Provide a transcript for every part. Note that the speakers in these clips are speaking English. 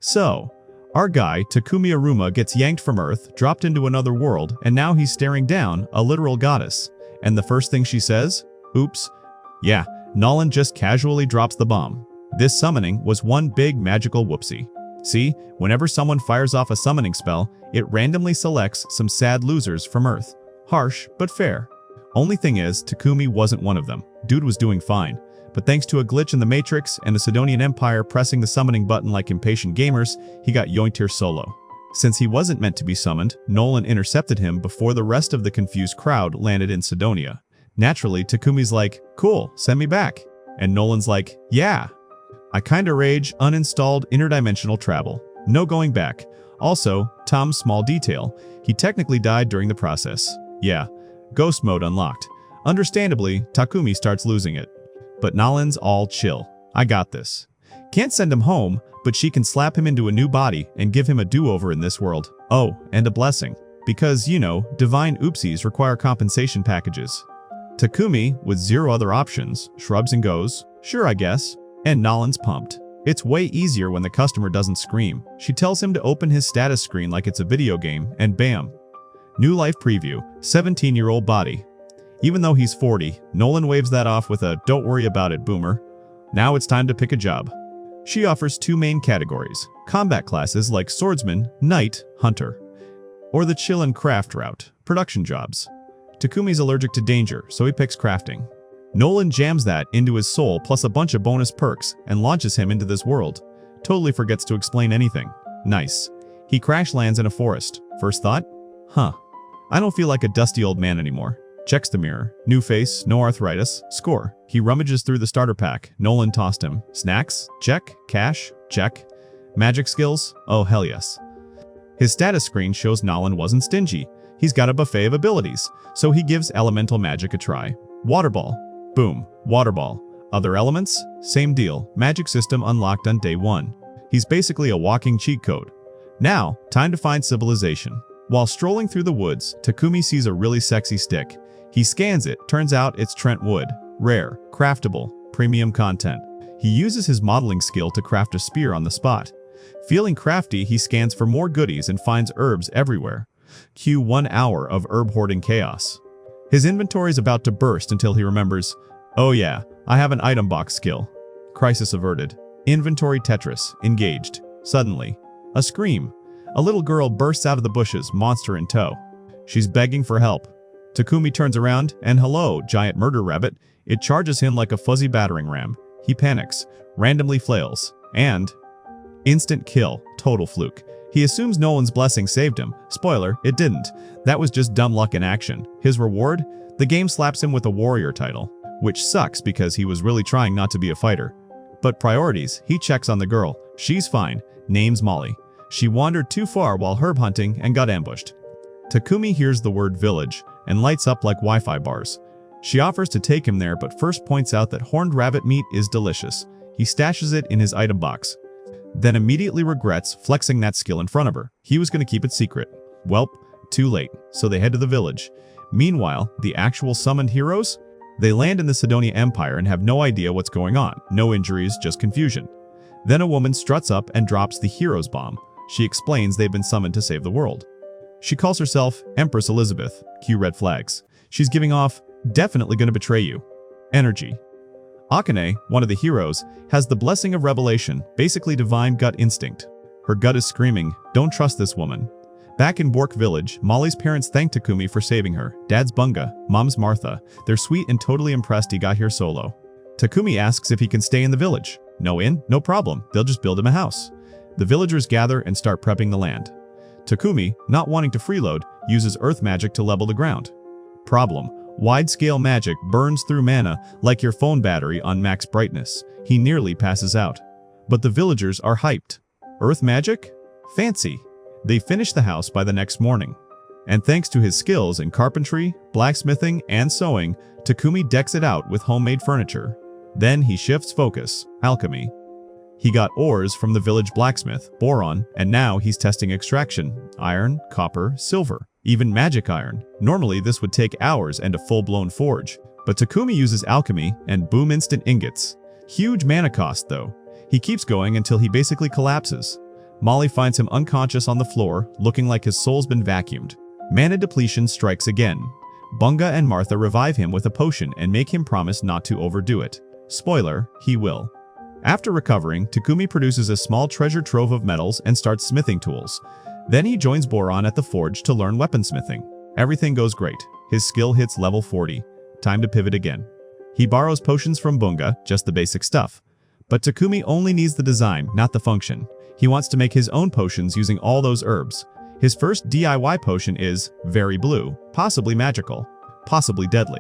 So, our guy, Takumi Iruma, gets yanked from Earth, dropped into another world, and now he's staring down a literal goddess. And the first thing she says? Oops. Yeah, Nolan just casually drops the bomb. This summoning was one big magical whoopsie. See, whenever someone fires off a summoning spell, it randomly selects some sad losers from Earth. Harsh, but fair. Only thing is, Takumi wasn't one of them. Dude was doing fine. But thanks to a glitch in the Matrix and the Sidonian Empire pressing the summoning button like impatient gamers, he got yoinked here solo. Since he wasn't meant to be summoned, Nolan intercepted him before the rest of the confused crowd landed in Sidonia. Naturally, Takumi's like, cool, send me back. And Nolan's like, yeah. I kinda rage, uninstalled interdimensional travel. No going back. Also, Tom's small detail. He technically died during the process. Yeah. Ghost mode unlocked. Understandably, Takumi starts losing it. But Nolan's all chill. I got this. Can't send him home, but she can slap him into a new body and give him a do-over in this world. Oh, and a blessing. Because, you know, divine oopsies require compensation packages. Takumi, with zero other options, shrugs and goes, sure I guess. And Nolan's pumped. It's way easier when the customer doesn't scream. She tells him to open his status screen like it's a video game, and bam. New life preview, 17-year-old body. Even though he's 40, Nolan waves that off with a don't worry about it, boomer. Now it's time to pick a job. She offers two main categories, combat classes like swordsman, knight, hunter, or the chill and craft route, production jobs. Takumi's allergic to danger, so he picks crafting. Nolan jams that into his soul plus a bunch of bonus perks and launches him into this world. Totally forgets to explain anything. Nice. He crash lands in a forest. First thought? Huh. I don't feel like a dusty old man anymore. Checks the mirror. New face, no arthritis. Score. He rummages through the starter pack. Nolan tossed him. Snacks? Check. Cash? Check. Magic skills? Oh hell yes. His status screen shows Nolan wasn't stingy. He's got a buffet of abilities, so he gives elemental magic a try. Water ball. Boom. Water ball. Other elements? Same deal. Magic system unlocked on day 1. He's basically a walking cheat code. Now, time to find civilization. While strolling through the woods, Takumi sees a really sexy stick. He scans it, turns out it's Trent wood. Rare, craftable, premium content. He uses his modeling skill to craft a spear on the spot. Feeling crafty, he scans for more goodies and finds herbs everywhere. Cue 1 hour of herb hoarding chaos. His inventory is about to burst until he remembers, oh yeah, I have an item box skill. Crisis averted. Inventory Tetris, engaged. Suddenly, a scream. A little girl bursts out of the bushes, monster in tow. She's begging for help. Takumi turns around, and hello, giant murder rabbit. It charges him like a fuzzy battering ram. He panics, randomly flails, and instant kill, total fluke. He assumes Nolan's blessing saved him. Spoiler, it didn't. That was just dumb luck in action. His reward? The game slaps him with a warrior title, which sucks because he was really trying not to be a fighter. But priorities, he checks on the girl. She's fine. Name's Molly. She wandered too far while herb hunting and got ambushed. Takumi hears the word village and lights up like Wi-Fi bars. She offers to take him there but first points out that horned rabbit meat is delicious. He stashes it in his item box, then immediately regrets flexing that skill in front of her. He was going to keep it secret. Welp, too late, so they head to the village. Meanwhile, the actual summoned heroes? They land in the Sidonia Empire and have no idea what's going on. No injuries, just confusion. Then a woman struts up and drops the hero's bomb. She explains they've been summoned to save the world. She calls herself Empress Elizabeth. Cue red flags. She's giving off, definitely gonna betray you energy. Akane, one of the heroes, has the blessing of revelation, basically divine gut instinct. Her gut is screaming, don't trust this woman. Back in Bork Village, Molly's parents thank Takumi for saving her. Dad's Bunga, Mom's Martha. They're sweet and totally impressed he got here solo. Takumi asks if he can stay in the village. No in? No problem. They'll just build him a house. The villagers gather and start prepping the land. Takumi, not wanting to freeload, uses earth magic to level the ground. Problem: wide-scale magic burns through mana like your phone battery on max brightness. He nearly passes out. But the villagers are hyped. Earth magic? Fancy. They finish the house by the next morning. And thanks to his skills in carpentry, blacksmithing, and sewing, Takumi decks it out with homemade furniture. Then he shifts focus, alchemy. He got ores from the village blacksmith, boron, and now he's testing extraction, iron, copper, silver, even magic iron. Normally this would take hours and a full-blown forge, but Takumi uses alchemy and boom, instant ingots. Huge mana cost though. He keeps going until he basically collapses. Molly finds him unconscious on the floor, looking like his soul's been vacuumed. Mana depletion strikes again. Bunga and Martha revive him with a potion and make him promise not to overdo it. Spoiler, he will. After recovering, Takumi produces a small treasure trove of metals and starts smithing tools. Then he joins Boron at the forge to learn weaponsmithing. Everything goes great. His skill hits level 40. Time to pivot again. He borrows potions from Bunga, just the basic stuff. But Takumi only needs the design, not the function. He wants to make his own potions using all those herbs. His first DIY potion is very blue, possibly magical, possibly deadly.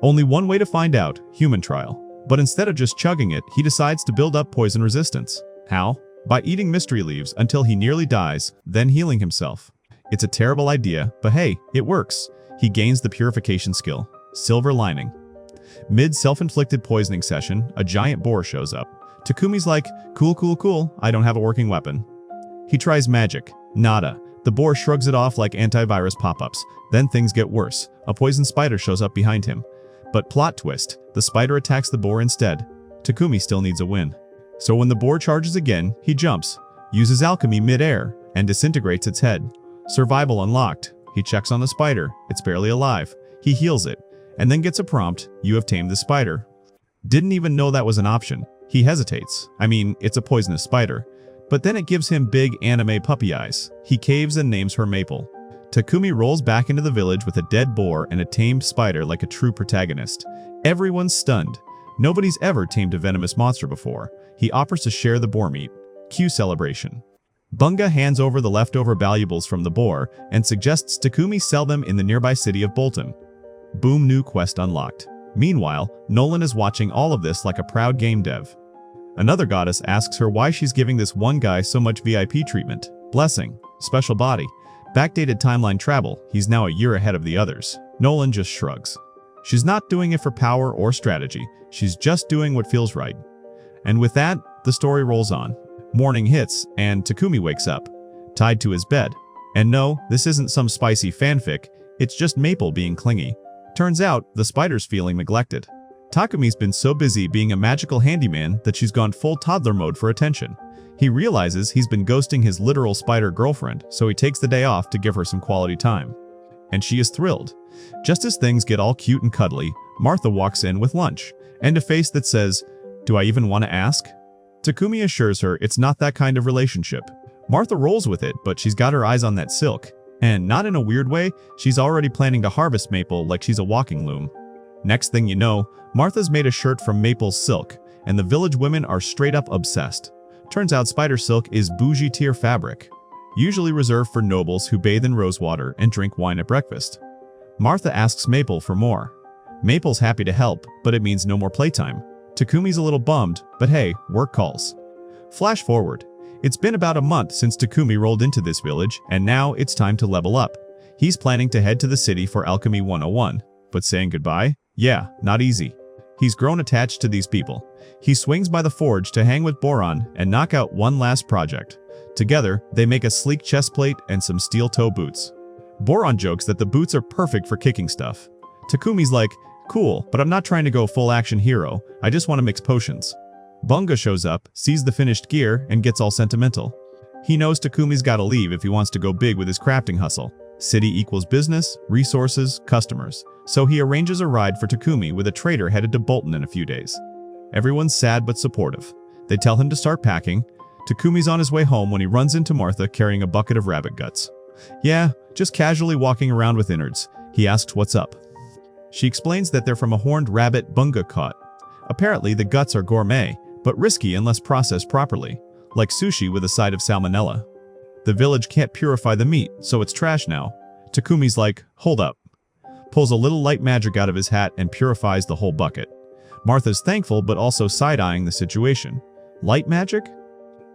Only one way to find out, human trial. But instead of just chugging it, he decides to build up poison resistance. How? By eating mystery leaves until he nearly dies, then healing himself. It's a terrible idea, but hey, it works. He gains the purification skill. Silver lining. Mid self-inflicted poisoning session, a giant boar shows up. Takumi's like, cool, I don't have a working weapon. He tries magic. Nada. The boar shrugs it off like antivirus pop-ups. Then things get worse. A poison spider shows up behind him. But plot twist, the spider attacks the boar instead. Takumi still needs a win. So when the boar charges again, he jumps, uses alchemy mid-air, and disintegrates its head. Survival unlocked. He checks on the spider. It's barely alive. He heals it, and then gets a prompt, you have tamed the spider. Didn't even know that was an option. He hesitates. I mean, it's a poisonous spider. But then it gives him big anime puppy eyes. He caves and names her Maple. Takumi rolls back into the village with a dead boar and a tamed spider like a true protagonist. Everyone's stunned. Nobody's ever tamed a venomous monster before. He offers to share the boar meat. Cue celebration. Bunga hands over the leftover valuables from the boar and suggests Takumi sell them in the nearby city of Bolton. Boom, new quest unlocked. Meanwhile, Nolan is watching all of this like a proud game dev. Another goddess asks her why she's giving this one guy so much VIP treatment. Blessing. Special body. Backdated timeline travel. He's now a year ahead of the others. Nolan just shrugs. She's not doing it for power or strategy. She's just doing what feels right. And with that, the story rolls on. Morning hits, and Takumi wakes up, tied to his bed. And no, this isn't some spicy fanfic. It's just Maple being clingy. Turns out, the spider's feeling neglected. Takumi's been so busy being a magical handyman that she's gone full toddler mode for attention. He realizes he's been ghosting his literal spider girlfriend, so he takes the day off to give her some quality time. And she is thrilled. Just as things get all cute and cuddly, Martha walks in with lunch, and a face that says, "Do I even want to ask?" Takumi assures her it's not that kind of relationship. Martha rolls with it, but she's got her eyes on that silk. And not in a weird way, she's already planning to harvest Maple like she's a walking loom. Next thing you know, Martha's made a shirt from Maple's silk, and the village women are straight up obsessed. Turns out spider silk is bougie tier fabric, usually reserved for nobles who bathe in rosewater and drink wine at breakfast. Martha asks Maple for more. Maple's happy to help, but it means no more playtime. Takumi's a little bummed, but hey, work calls. Flash forward. It's been about a month since Takumi rolled into this village, and now it's time to level up. He's planning to head to the city for Alchemy 101, but saying goodbye? Yeah, not easy. He's grown attached to these people. He swings by the forge to hang with Boron and knock out one last project. Together, they make a sleek chest plate and some steel toe boots. Boron jokes that the boots are perfect for kicking stuff. Takumi's like, cool, but I'm not trying to go full action hero, I just want to mix potions. Bunga shows up, sees the finished gear, and gets all sentimental. He knows Takumi's gotta leave if he wants to go big with his crafting hustle. City equals business, resources, customers. So he arranges a ride for Takumi with a trader headed to Bolton in a few days. Everyone's sad but supportive. They tell him to start packing. Takumi's on his way home when he runs into Martha carrying a bucket of rabbit guts. Yeah, just casually walking around with innards. He asks what's up. She explains that they're from a horned rabbit Bunga caught. Apparently the guts are gourmet, but risky unless processed properly, like sushi with a side of salmonella. The village can't purify the meat, so it's trash now. Takumi's like, hold up. Pulls a little light magic out of his hat and purifies the whole bucket. Martha's thankful but also side-eyeing the situation. Light magic?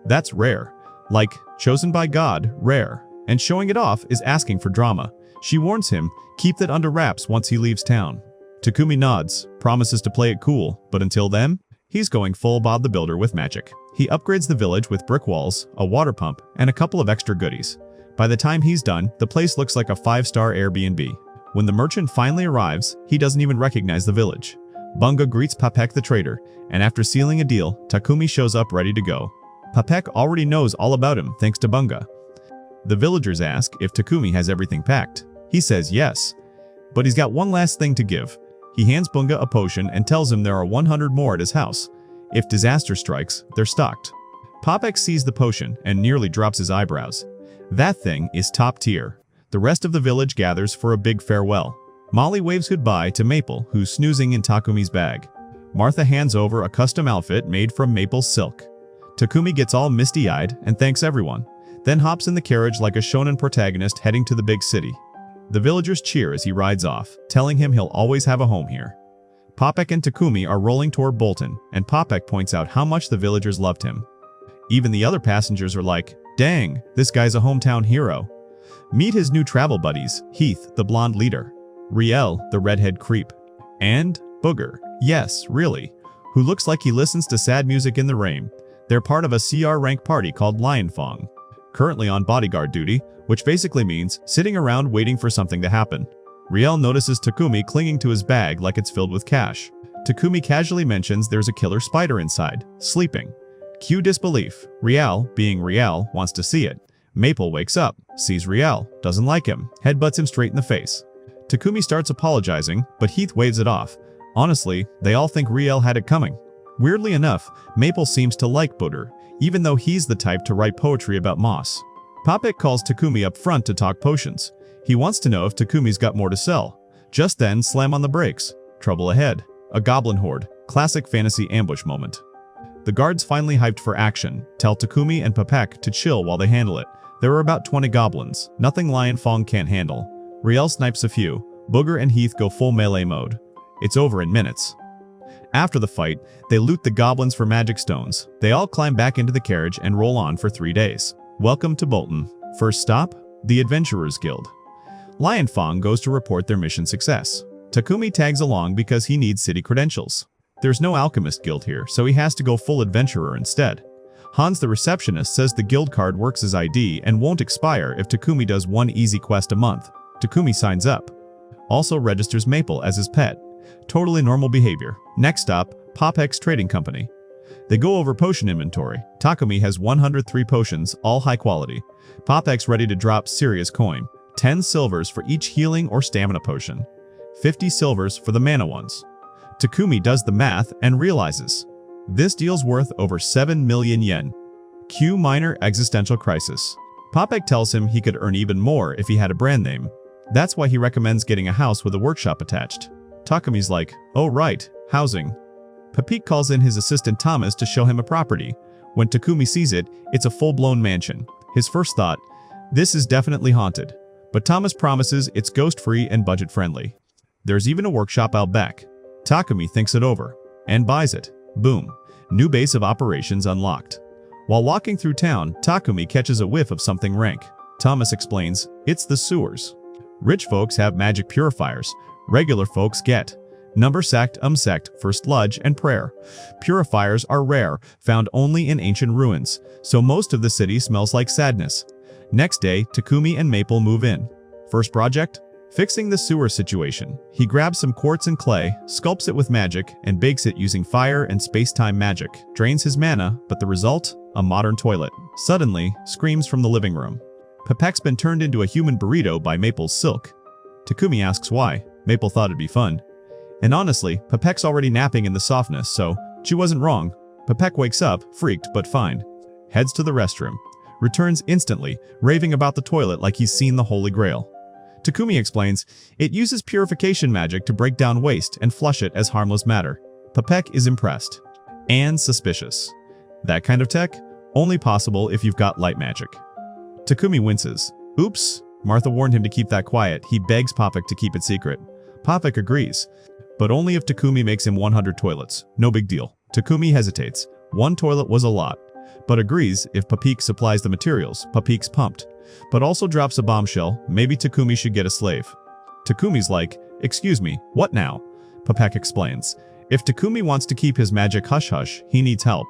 That's rare. Like, chosen by God, rare. And showing it off is asking for drama. She warns him, keep that under wraps once he leaves town. Takumi nods, promises to play it cool, but until then, he's going full Bob the Builder with magic. He upgrades the village with brick walls, a water pump, and a couple of extra goodies. By the time he's done, the place looks like a 5-star Airbnb. When the merchant finally arrives, he doesn't even recognize the village. Bunga greets Papek the trader, and after sealing a deal, Takumi shows up ready to go. Papek already knows all about him thanks to Bunga. The villagers ask if Takumi has everything packed. He says yes, but he's got one last thing to give. He hands Bunga a potion and tells him there are 100 more at his house. If disaster strikes, they're stocked. Papek sees the potion and nearly drops his eyebrows. That thing is top tier. The rest of the village gathers for a big farewell. Molly waves goodbye to Maple, who's snoozing in Takumi's bag. Martha hands over a custom outfit made from maple silk. Takumi gets all misty-eyed and thanks everyone, then hops in the carriage like a shonen protagonist heading to the big city. The villagers cheer as he rides off, telling him he'll always have a home here. Papek and Takumi are rolling toward Bolton, and Papek points out how much the villagers loved him. Even the other passengers are like, "Dang, this guy's a hometown hero." Meet his new travel buddies, Heath, the blonde leader, Riel, the redhead creep, and Booger, yes, really, who looks like he listens to sad music in the rain. They're part of a CR rank party called Lionfang, currently on bodyguard duty, which basically means sitting around waiting for something to happen. Riel notices Takumi clinging to his bag like it's filled with cash. Takumi casually mentions there's a killer spider inside, sleeping. Cue disbelief. Riel, being Riel, wants to see it. Maple wakes up, sees Riel, doesn't like him, headbutts him straight in the face. Takumi starts apologizing, but Heath waves it off. Honestly, they all think Riel had it coming. Weirdly enough, Maple seems to like Booger, even though he's the type to write poetry about moss. Papek calls Takumi up front to talk potions. He wants to know if Takumi's got more to sell. Just then, slam on the brakes. Trouble ahead. A goblin horde. Classic fantasy ambush moment. The guards, finally hyped for action, tell Takumi and Papek to chill while they handle it. There are about 20 goblins, nothing Lionfang can't handle. Riel snipes a few. Booger and Heath go full melee mode. It's over in minutes. After the fight, they loot the goblins for magic stones. They all climb back into the carriage and roll on for 3 days. Welcome to Bolton. First stop, the Adventurers Guild. Lionfang goes to report their mission success. Takumi tags along because he needs city credentials. There's no Alchemist guild here, so he has to go full adventurer instead. Hans the receptionist says the guild card works as ID and won't expire if Takumi does one easy quest a month. Takumi signs up. Also registers Maple as his pet. Totally normal behavior. Next stop, Papek's trading company. They go over potion inventory. Takumi has 103 potions, all high quality. Papek's ready to drop serious coin. 10 silvers for each healing or stamina potion. 50 silvers for the mana ones. Takumi does the math and realizes this deal's worth over 7 million yen. Cue minor existential crisis. Papek tells him he could earn even more if he had a brand name. That's why he recommends getting a house with a workshop attached. Takumi's like, oh right, housing. Papek calls in his assistant Thomas to show him a property. When Takumi sees it, it's a full-blown mansion. His first thought, this is definitely haunted. But Thomas promises it's ghost-free and budget-friendly. There's even a workshop out back. Takumi thinks it over and buys it. Boom. New base of operations unlocked. While walking through town, Takumi catches a whiff of something rank. Thomas explains, it's the sewers. Rich folks have magic purifiers. Regular folks get number sect, sect, first sludge, and prayer. Purifiers are rare, found only in ancient ruins, so most of the city smells like sadness. Next day, Takumi and Maple move in. First project? Fixing the sewer situation. He grabs some quartz and clay, sculpts it with magic, and bakes it using fire and space-time magic. Drains his mana, but the result? A modern toilet. Suddenly, screams from the living room. Papek's been turned into a human burrito by Maple's silk. Takumi asks why. Maple thought it'd be fun. And honestly, Papek's already napping in the softness, so she wasn't wrong. Papek wakes up, freaked but fine. Heads to the restroom. Returns instantly, raving about the toilet like he's seen the Holy Grail. Takumi explains, it uses purification magic to break down waste and flush it as harmless matter. Papek is impressed. And suspicious. That kind of tech? Only possible if you've got light magic. Takumi winces. Oops. Martha warned him to keep that quiet. He begs Papek to keep it secret. Papek agrees, but only if Takumi makes him 100 toilets. No big deal. Takumi hesitates. 1 toilet was a lot, but agrees if Papek supplies the materials. Papek's pumped, but also drops a bombshell. Maybe Takumi should get a slave. Takumi's like, excuse me, what now? Papek explains. If Takumi wants to keep his magic hush-hush, he needs help.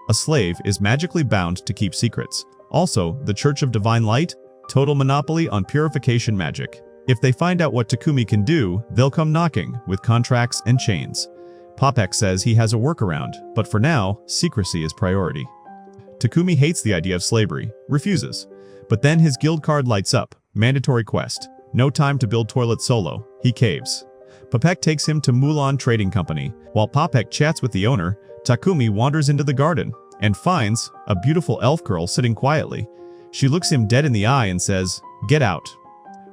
A slave is magically bound to keep secrets. Also, the Church of Divine Light? Total monopoly on purification magic. If they find out what Takumi can do, they'll come knocking with contracts and chains. Papek says he has a workaround, but for now, secrecy is priority. Takumi hates the idea of slavery, refuses. But then his guild card lights up. Mandatory quest. No time to build toilet solo. He caves. Popek takes him to Mulan Trading Company. While Popek chats with the owner, Takumi wanders into the garden and finds a beautiful elf girl sitting quietly. She looks him dead in the eye and says, "Get out."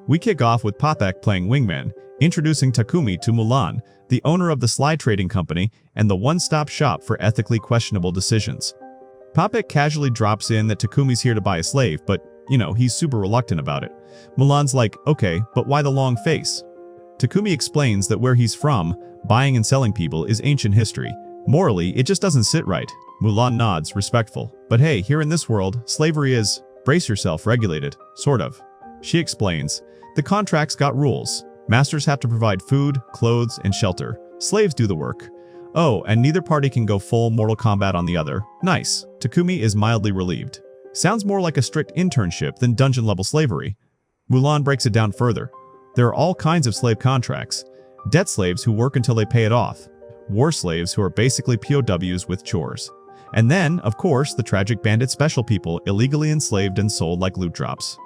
We kick off with Popek playing wingman, introducing Takumi to Mulan, the owner of the Sly Trading Company and the one-stop shop for ethically questionable decisions. Popek casually drops in that Takumi's here to buy a slave, but, he's super reluctant about it. Mulan's like, okay, but why the long face? Takumi explains that where he's from, buying and selling people is ancient history. Morally, it just doesn't sit right. Mulan nods, respectful. But hey, here in this world, slavery is, brace yourself, regulated. Sort of. She explains, the contract's got rules. Masters have to provide food, clothes, and shelter. Slaves do the work. Oh, and neither party can go full Mortal Kombat on the other. Nice. Takumi is mildly relieved. Sounds more like a strict internship than dungeon-level slavery. Mulan breaks it down further. There are all kinds of slave contracts. Debt slaves who work until they pay it off. War slaves who are basically POWs with chores. And then, of course, the tragic bandit special people illegally enslaved and sold like loot drops.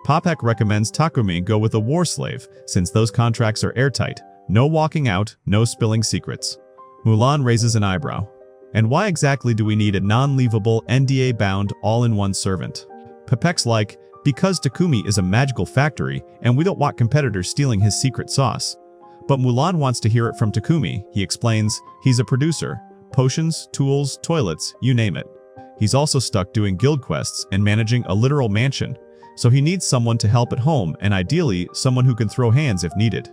Popek recommends Takumi go with a war slave, since those contracts are airtight. No walking out, no spilling secrets. Mulan raises an eyebrow. And why exactly do we need a non-leavable, NDA-bound, all-in-one servant? Popek's like, because Takumi is a magical factory, and we don't want competitors stealing his secret sauce. But Mulan wants to hear it from Takumi. He explains, he's a producer. Potions, tools, toilets, you name it. He's also stuck doing guild quests and managing a literal mansion. So he needs someone to help at home, and ideally, someone who can throw hands if needed.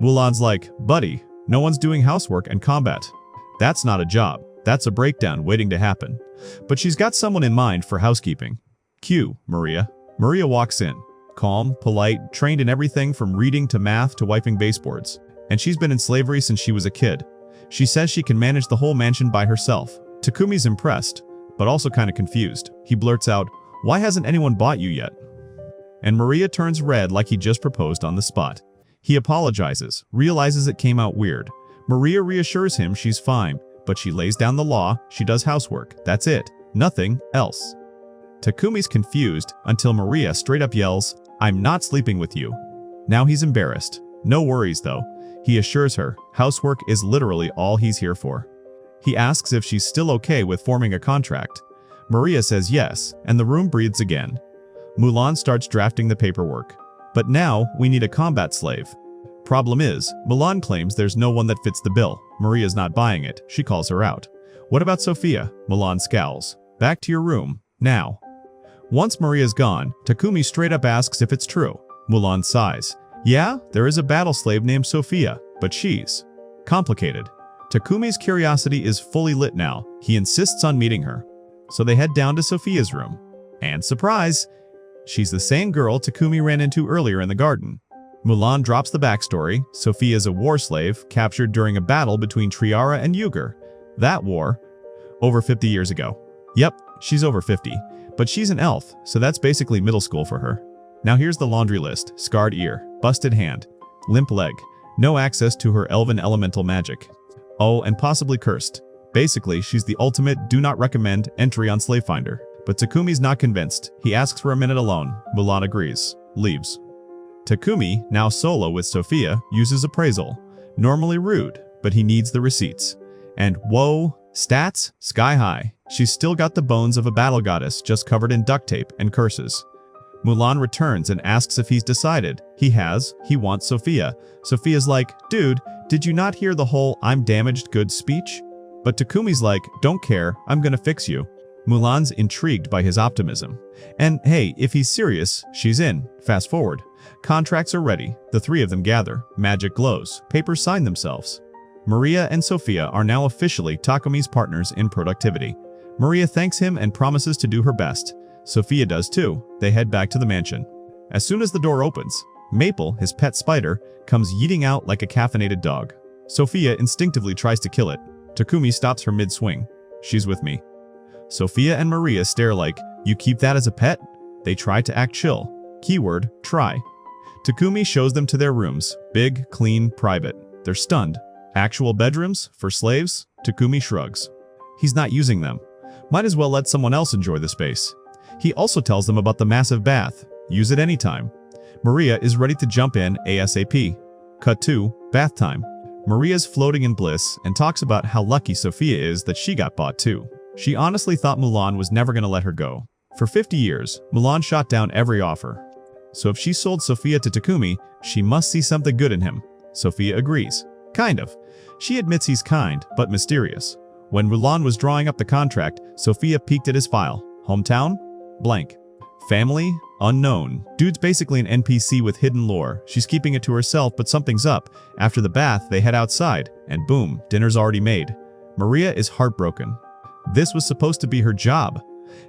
Mulan's like, buddy, no one's doing housework and combat. That's not a job. That's a breakdown waiting to happen. But she's got someone in mind for housekeeping. Cue Maria. Maria walks in. Calm, polite, trained in everything from reading to math to wiping baseboards. And she's been in slavery since she was a kid. She says she can manage the whole mansion by herself. Takumi's impressed, but also kind of confused. He blurts out, why hasn't anyone bought you yet? And Maria turns red like he just proposed on the spot. He apologizes, realizes it came out weird. Maria reassures him she's fine, but she lays down the law, she does housework, that's it, nothing else. Takumi's confused until Maria straight up yells, I'm not sleeping with you. Now he's embarrassed. No worries though. He assures her, housework is literally all he's here for. He asks if she's still okay with forming a contract. Maria says yes, and the room breathes again. Mulan starts drafting the paperwork. But now, we need a combat slave. Problem is, Mulan claims there's no one that fits the bill. Maria's not buying it. She calls her out. What about Sophia? Mulan scowls. Back to your room. Now. Once Maria's gone, Takumi straight up asks if it's true. Mulan sighs. Yeah, there is a battle slave named Sophia, but she's complicated. Takumi's curiosity is fully lit now. He insists on meeting her. So they head down to Sophia's room. And surprise! She's the same girl Takumi ran into earlier in the garden. Mulan drops the backstory. Sophia's a war slave, captured during a battle between Triara and Yuger. That war, over 50 years ago. Yep, she's over 50. But she's an elf, so that's basically middle school for her. Now here's the laundry list. Scarred ear, busted hand, limp leg, no access to her elven elemental magic. Oh, and possibly cursed. Basically, she's the ultimate do not recommend entry on Slavefinder. But Takumi's not convinced. He asks for a minute alone. Mulan agrees. Leaves. Takumi, now solo with Sophia, uses appraisal. Normally rude, but he needs the receipts. And whoa, stats? Sky high. She's still got the bones of a battle goddess just covered in duct tape and curses. Mulan returns and asks if he's decided. He has. He wants Sophia. Sophia's like, dude, did you not hear the whole I'm damaged goods speech? But Takumi's like, don't care, I'm gonna fix you. Mulan's intrigued by his optimism. And hey, if he's serious, she's in. Fast forward. Contracts are ready. The three of them gather. Magic glows. Papers sign themselves. Maria and Sophia are now officially Takumi's partners in productivity. Maria thanks him and promises to do her best. Sophia does too. They head back to the mansion. As soon as the door opens, Maple, his pet spider, comes yeeting out like a caffeinated dog. Sophia instinctively tries to kill it. Takumi stops her mid-swing. She's with me. Sophia and Maria stare like, you keep that as a pet? They try to act chill. Keyword, try. Takumi shows them to their rooms. Big, clean, private. They're stunned. Actual bedrooms? For slaves? Takumi shrugs. He's not using them. Might as well let someone else enjoy the space. He also tells them about the massive bath. Use it anytime. Maria is ready to jump in ASAP. Cut 2, bath time. Maria's floating in bliss and talks about how lucky Sophia is that she got bought too. She honestly thought Mulan was never going to let her go. For 50 years, Mulan shot down every offer. So if she sold Sophia to Takumi, she must see something good in him. Sophia agrees. Kind of. She admits he's kind, but mysterious. When Mulan was drawing up the contract, Sophia peeked at his file. Hometown? Blank. Family? Unknown. Dude's basically an NPC with hidden lore. She's keeping it to herself, but something's up. After the bath, they head outside, and boom, dinner's already made. Maria is heartbroken. This was supposed to be her job.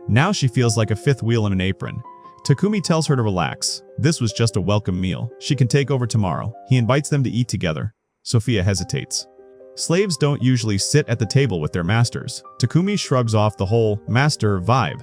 Now she feels like a fifth wheel in an apron. Takumi tells her to relax. This was just a welcome meal. She can take over tomorrow. He invites them to eat together. Sophia hesitates. Slaves don't usually sit at the table with their masters. Takumi shrugs off the whole master vibe.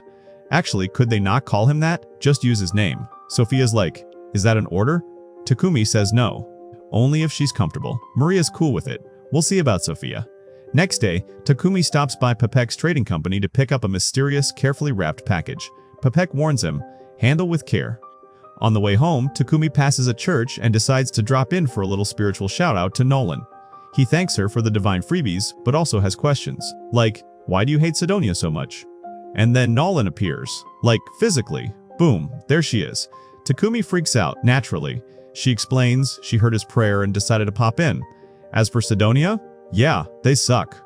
Actually, could they not call him that? Just use his name. Sophia's like, is that an order? Takumi says no. Only if she's comfortable. Maria's cool with it. We'll see about Sophia. Next day, Takumi stops by Pepek's trading company to pick up a mysterious, carefully wrapped package. Pepek warns him, handle with care. On the way home, Takumi passes a church and decides to drop in for a little spiritual shout-out to Nolan. He thanks her for the divine freebies, but also has questions, like, why do you hate Sidonia so much? And then Nolan appears, like, physically. Boom, there she is. Takumi freaks out, naturally. She explains she heard his prayer and decided to pop in. As for Sidonia, yeah, they suck.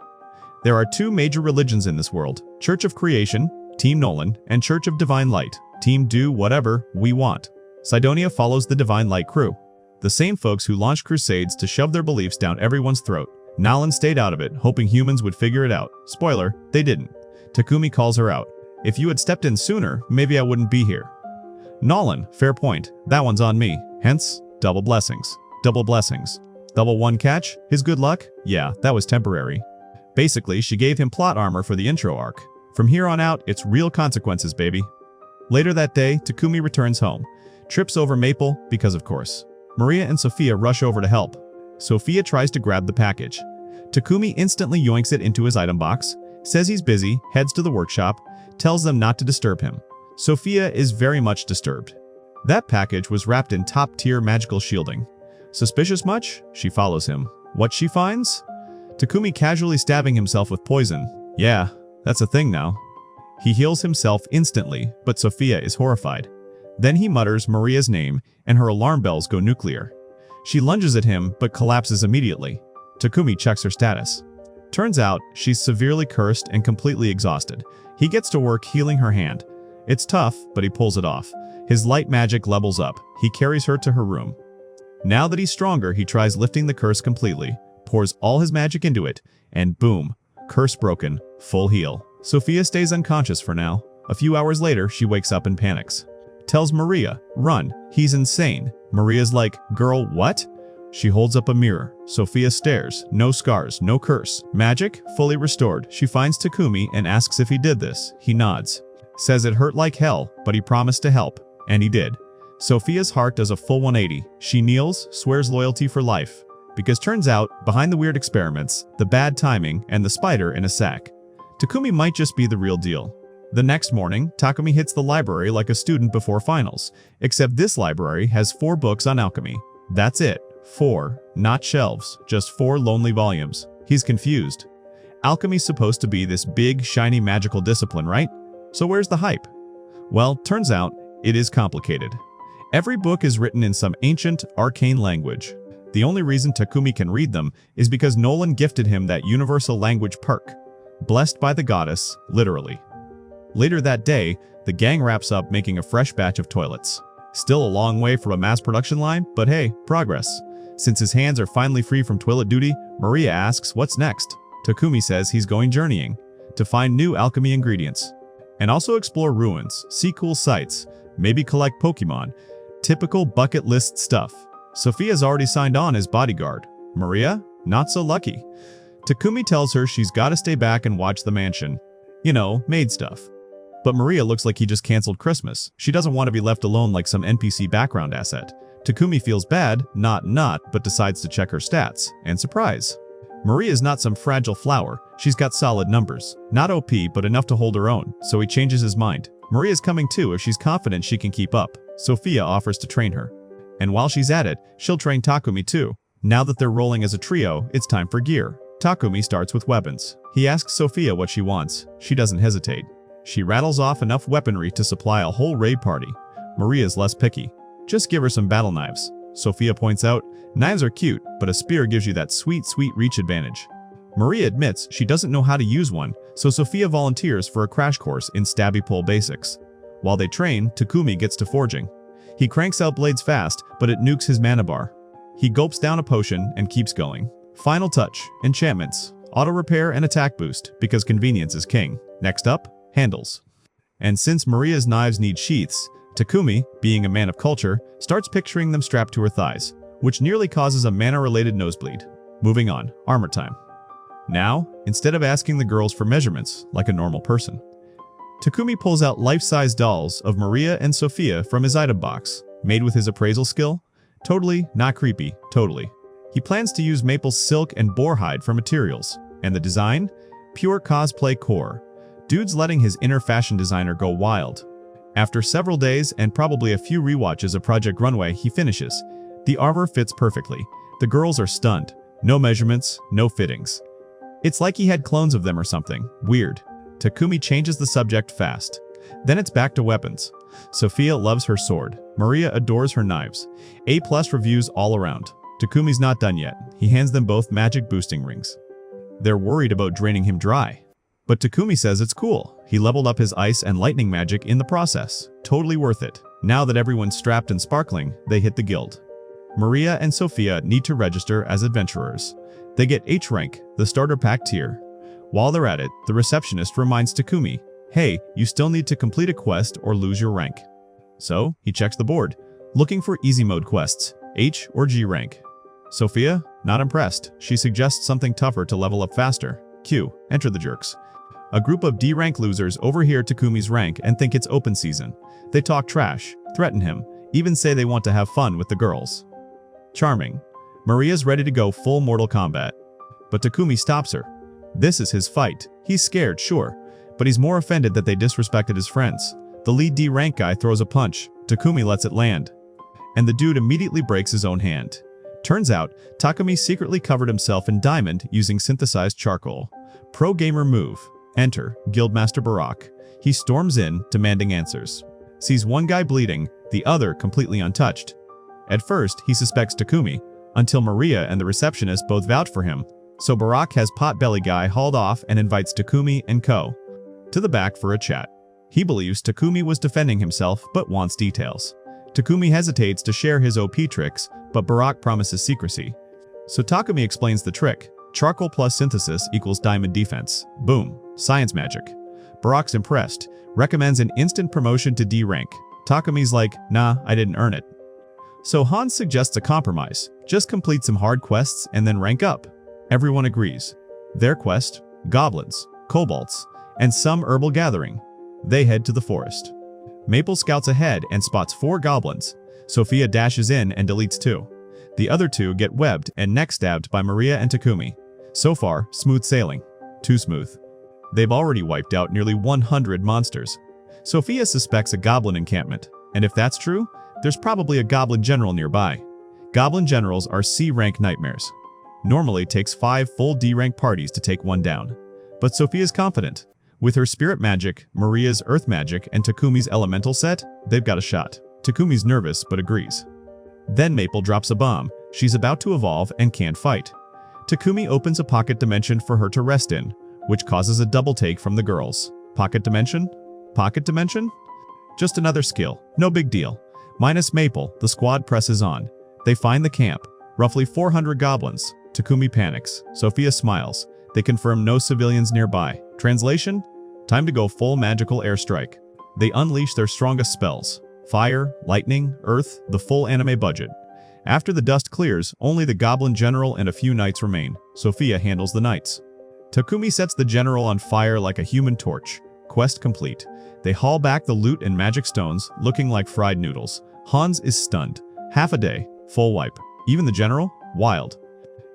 There are two major religions in this world, Church of Creation, Team Nolan, and Church of Divine Light, Team Do Whatever We Want. Sidonia follows the Divine Light crew, the same folks who launched crusades to shove their beliefs down everyone's throat. Nolan stayed out of it, hoping humans would figure it out. Spoiler, they didn't. Takumi calls her out. If you had stepped in sooner, maybe I wouldn't be here. Nolan, fair point. That one's on me. Hence, double blessings. Double blessings. Double one catch? His good luck? Yeah, that was temporary. Basically, she gave him plot armor for the intro arc. From here on out, it's real consequences, baby. Later that day, Takumi returns home. Trips over Maple, because of course. Maria and Sophia rush over to help. Sophia tries to grab the package. Takumi instantly yoinks it into his item box, says he's busy, heads to the workshop, tells them not to disturb him. Sophia is very much disturbed. That package was wrapped in top-tier magical shielding. Suspicious much? She follows him. What she finds? Takumi casually stabbing himself with poison. Yeah, that's a thing now. He heals himself instantly, but Sophia is horrified. Then he mutters Maria's name, and her alarm bells go nuclear. She lunges at him, but collapses immediately. Takumi checks her status. Turns out, she's severely cursed and completely exhausted. He gets to work healing her hand. It's tough, but he pulls it off. His light magic levels up. He carries her to her room. Now that he's stronger, he tries lifting the curse completely, pours all his magic into it, and boom, curse broken, full heal. Sophia stays unconscious for now. A few hours later, she wakes up and panics. Tells Maria, run, he's insane. Maria's like, girl, what? She holds up a mirror. Sophia stares. No scars, no curse. Magic, fully restored. She finds Takumi and asks if he did this. He nods. Says it hurt like hell, but he promised to help. And he did. Sophia's heart does a full 180. She kneels, swears loyalty for life. Because turns out, behind the weird experiments, the bad timing, and the spider in a sack, Takumi might just be the real deal. The next morning, Takumi hits the library like a student before finals. Except this library has 4 books on alchemy. That's it. 4, not shelves, just 4 lonely volumes. He's confused. Alchemy's supposed to be this big, shiny magical discipline, right? So where's the hype? Well, turns out, it is complicated. Every book is written in some ancient, arcane language. The only reason Takumi can read them is because Nolan gifted him that universal language perk. Blessed by the goddess, literally. Later that day, the gang wraps up making a fresh batch of toilets. Still a long way from a mass production line, but hey, progress. Since his hands are finally free from toilet duty, Maria asks what's next. Takumi says he's going journeying to find new alchemy ingredients. And also explore ruins, see cool sights, maybe collect Pokemon. Typical bucket list stuff. Sophia's already signed on as bodyguard. Maria? Not so lucky. Takumi tells her she's gotta stay back and watch the mansion. You know, maid stuff. But Maria looks like he just canceled Christmas. She doesn't want to be left alone like some NPC background asset. Takumi feels bad, but decides to check her stats. And surprise! Maria's not some fragile flower, she's got solid numbers. Not OP, but enough to hold her own, so he changes his mind. Maria's coming too if she's confident she can keep up. Sophia offers to train her. And while she's at it, she'll train Takumi too. Now that they're rolling as a trio, it's time for gear. Takumi starts with weapons. He asks Sophia what she wants. She doesn't hesitate. She rattles off enough weaponry to supply a whole raid party. Maria's less picky. Just give her some battle knives. Sophia points out, knives are cute, but a spear gives you that sweet reach advantage. Maria admits she doesn't know how to use one, so Sophia volunteers for a crash course in stabby pole basics. While they train, Takumi gets to forging. He cranks out blades fast, but it nukes his mana bar. He gulps down a potion and keeps going. Final touch, enchantments, auto repair and attack boost, because convenience is king. Next up, handles. And since Maria's knives need sheaths, Takumi, being a man of culture, starts picturing them strapped to her thighs, which nearly causes a mana-related nosebleed. Moving on, armor time. Now, instead of asking the girls for measurements, like a normal person, Takumi pulls out life-size dolls of Maria and Sophia from his item box, made with his appraisal skill. Totally not creepy, totally. He plans to use maple silk and boar hide for materials, and the design? Pure cosplay core. Dude's letting his inner fashion designer go wild. After several days and probably a few rewatches of Project Runway, he finishes. The armor fits perfectly. The girls are stunned. No measurements, no fittings. It's like he had clones of them or something. Weird. Takumi changes the subject fast. Then it's back to weapons. Sophia loves her sword. Maria adores her knives. A+ reviews all around. Takumi's not done yet. He hands them both magic boosting rings. They're worried about draining him dry. But Takumi says it's cool. He leveled up his ice and lightning magic in the process. Totally worth it. Now that everyone's strapped and sparkling, they hit the guild. Maria and Sophia need to register as adventurers. They get H rank, the starter pack tier. While they're at it, the receptionist reminds Takumi, hey, you still need to complete a quest or lose your rank. So, he checks the board, looking for easy mode quests, H or G rank. Sophia, not impressed. She suggests something tougher to level up faster. Q, enter the jerks. A group of D rank losers overhear Takumi's rank and think it's open season. They talk trash, threaten him, even say they want to have fun with the girls. Charming. Maria's ready to go full Mortal Kombat. But Takumi stops her. This is his fight. He's scared, sure, but he's more offended that they disrespected his friends. The lead D rank guy throws a punch. Takumi lets it land. And the dude immediately breaks his own hand. Turns out, Takumi secretly covered himself in diamond using synthesized charcoal. Pro gamer move. Enter, Guildmaster Barak. He storms in, demanding answers. Sees one guy bleeding, the other completely untouched. At first, he suspects Takumi, until Maria and the receptionist both vouch for him. So Barak has Potbelly Guy hauled off and invites Takumi and co. to the back for a chat. He believes Takumi was defending himself but wants details. Takumi hesitates to share his OP tricks, but Barak promises secrecy. So Takumi explains the trick. Charcoal plus synthesis equals diamond defense. Boom. Science magic. Barak's impressed, recommends an instant promotion to D rank. Takumi's like, nah, I didn't earn it. So Hans suggests a compromise. Just complete some hard quests and then rank up. Everyone agrees. Their quest, goblins, kobolds, and some herbal gathering. They head to the forest. Maple scouts ahead and spots 4 goblins. Sophia dashes in and deletes 2. The other 2 get webbed and neck stabbed by Maria and Takumi. So far, smooth sailing. Too smooth. They've already wiped out nearly 100 monsters. Sophia suspects a goblin encampment, and if that's true, there's probably a goblin general nearby. Goblin generals are C-rank nightmares. Normally takes 5 full D-rank parties to take one down. But Sophia's confident. With her spirit magic, Maria's earth magic, and Takumi's elemental set, they've got a shot. Takumi's nervous but agrees. Then Maple drops a bomb. She's about to evolve and can't fight. Takumi opens a pocket dimension for her to rest in, which causes a double take from the girls. Pocket dimension? Pocket dimension? Just another skill, no big deal. Minus Maple, the squad presses on. They find the camp, roughly 400 goblins. Takumi panics. Sophia smiles. They confirm no civilians nearby. Translation? Time to go full magical airstrike. They unleash their strongest spells. Fire, lightning, earth, the full anime budget. After the dust clears, only the goblin general and a few knights remain. Sophia handles the knights. Takumi sets the general on fire like a human torch. Quest complete. They haul back the loot and magic stones, looking like fried noodles. Hans is stunned. Half a day, full wipe. Even the general? Wild.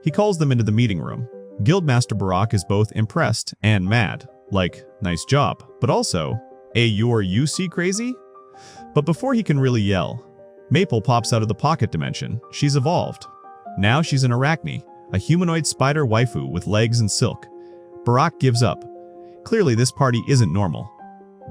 He calls them into the meeting room. Guildmaster Barak is both impressed and mad. Like, nice job, but also, you see crazy? But before he can really yell, Maple pops out of the pocket dimension. She's evolved. Now she's an arachne, a humanoid spider waifu with legs and silk. Barak gives up. Clearly this party isn't normal.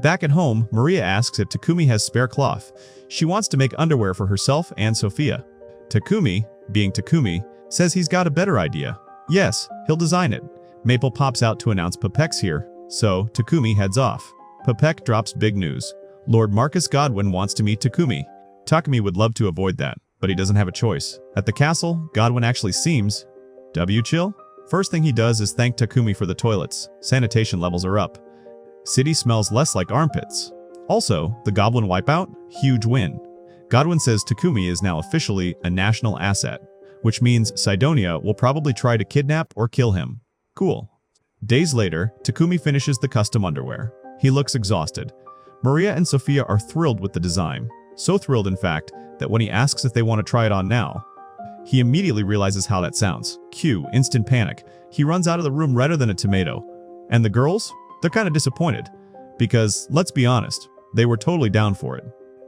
Back at home, Maria asks if Takumi has spare cloth. She wants to make underwear for herself and Sophia. Takumi, being Takumi, says he's got a better idea. Yes, he'll design it. Maple pops out to announce Papek's here, so Takumi heads off. Papek drops big news. Lord Marcus Godwin wants to meet Takumi. Takumi would love to avoid that, but he doesn't have a choice. At the castle, Godwin actually seems chill. First thing he does is thank Takumi for the toilets. Sanitation levels are up. City smells less like armpits. Also, the Goblin wipeout? Huge win. Godwin says Takumi is now officially a national asset, which means Cydonia will probably try to kidnap or kill him. Cool. Days later, Takumi finishes the custom underwear. He looks exhausted. Maria and Sophia are thrilled with the design. So thrilled, in fact, that when he asks if they want to try it on now, he immediately realizes how that sounds. Cue instant panic. He runs out of the room redder than a tomato. And the girls? They're kind of disappointed. Because, let's be honest, they were totally down for it.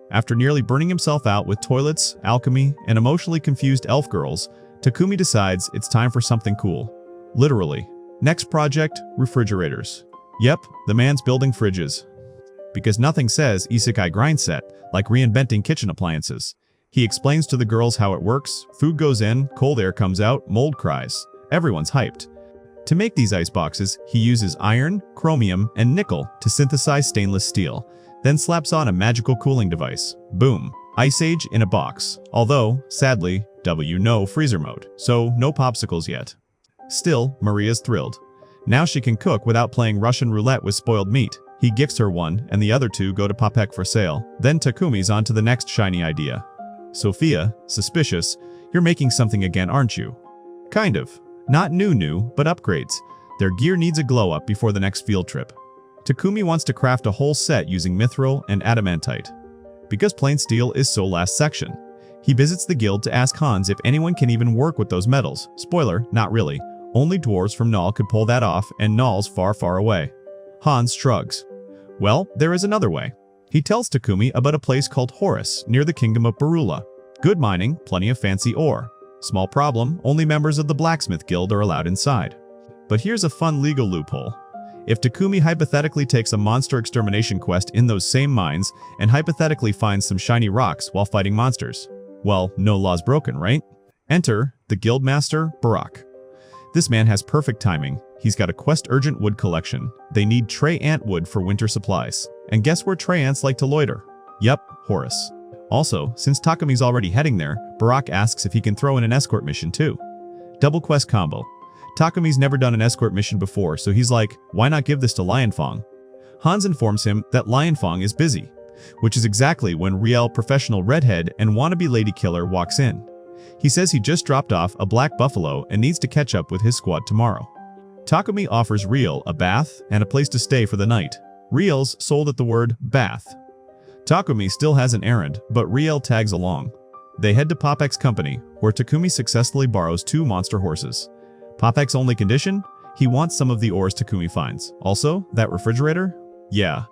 After nearly burning himself out with toilets, alchemy, and emotionally confused elf girls, Takumi decides it's time for something cool. Literally. Next project, refrigerators. Yep, the man's building fridges. Because nothing says Isekai grind set like reinventing kitchen appliances. He explains to the girls how it works. Food goes in, cold air comes out, mold cries. Everyone's hyped. To make these ice boxes, he uses iron, chromium, and nickel to synthesize stainless steel, then slaps on a magical cooling device. Boom. Ice Age in a box. Although, sadly, no freezer mode, so no popsicles yet. Still, Maria's thrilled. Now she can cook without playing Russian roulette with spoiled meat. He gifts her one, and the other two go to Papek for sale. Then Takumi's on to the next shiny idea. Sophia, suspicious, you're making something again, aren't you? Kind of. Not new, but upgrades. Their gear needs a glow up before the next field trip. Takumi wants to craft a whole set using mithril and adamantite. Because plain steel is so last section. He visits the guild to ask Hans if anyone can even work with those metals. Spoiler, not really. Only dwarves from Null could pull that off, and Null's far, far away. Hans shrugs. Well, there is another way. He tells Takumi about a place called Horus, near the kingdom of Barula. Good mining, plenty of fancy ore. Small problem, only members of the blacksmith guild are allowed inside. But here's a fun legal loophole. If Takumi hypothetically takes a monster extermination quest in those same mines and hypothetically finds some shiny rocks while fighting monsters, well, no laws broken, right? Enter the guildmaster, Barak. This man has perfect timing. He's got a quest urgent wood collection. They need tray ant wood for winter supplies. And guess where tray ants like to loiter? Yep, Horus. Also, since Takumi's already heading there, Barak asks if he can throw in an escort mission too. Double quest combo. Takumi's never done an escort mission before, so he's like, why not give this to Lionfang? Hans informs him that Lionfang is busy, which is exactly when Riel, professional redhead and wannabe lady killer, walks in. He says he just dropped off a black buffalo and needs to catch up with his squad tomorrow. Takumi offers Riel a bath and a place to stay for the night. Riel's sold at the word bath. Takumi still has an errand, but Riel tags along. They head to Papek's company, where Takumi successfully borrows 2 monster horses. Papek's only condition? He wants some of the ores Takumi finds. Also, that refrigerator? Yeah.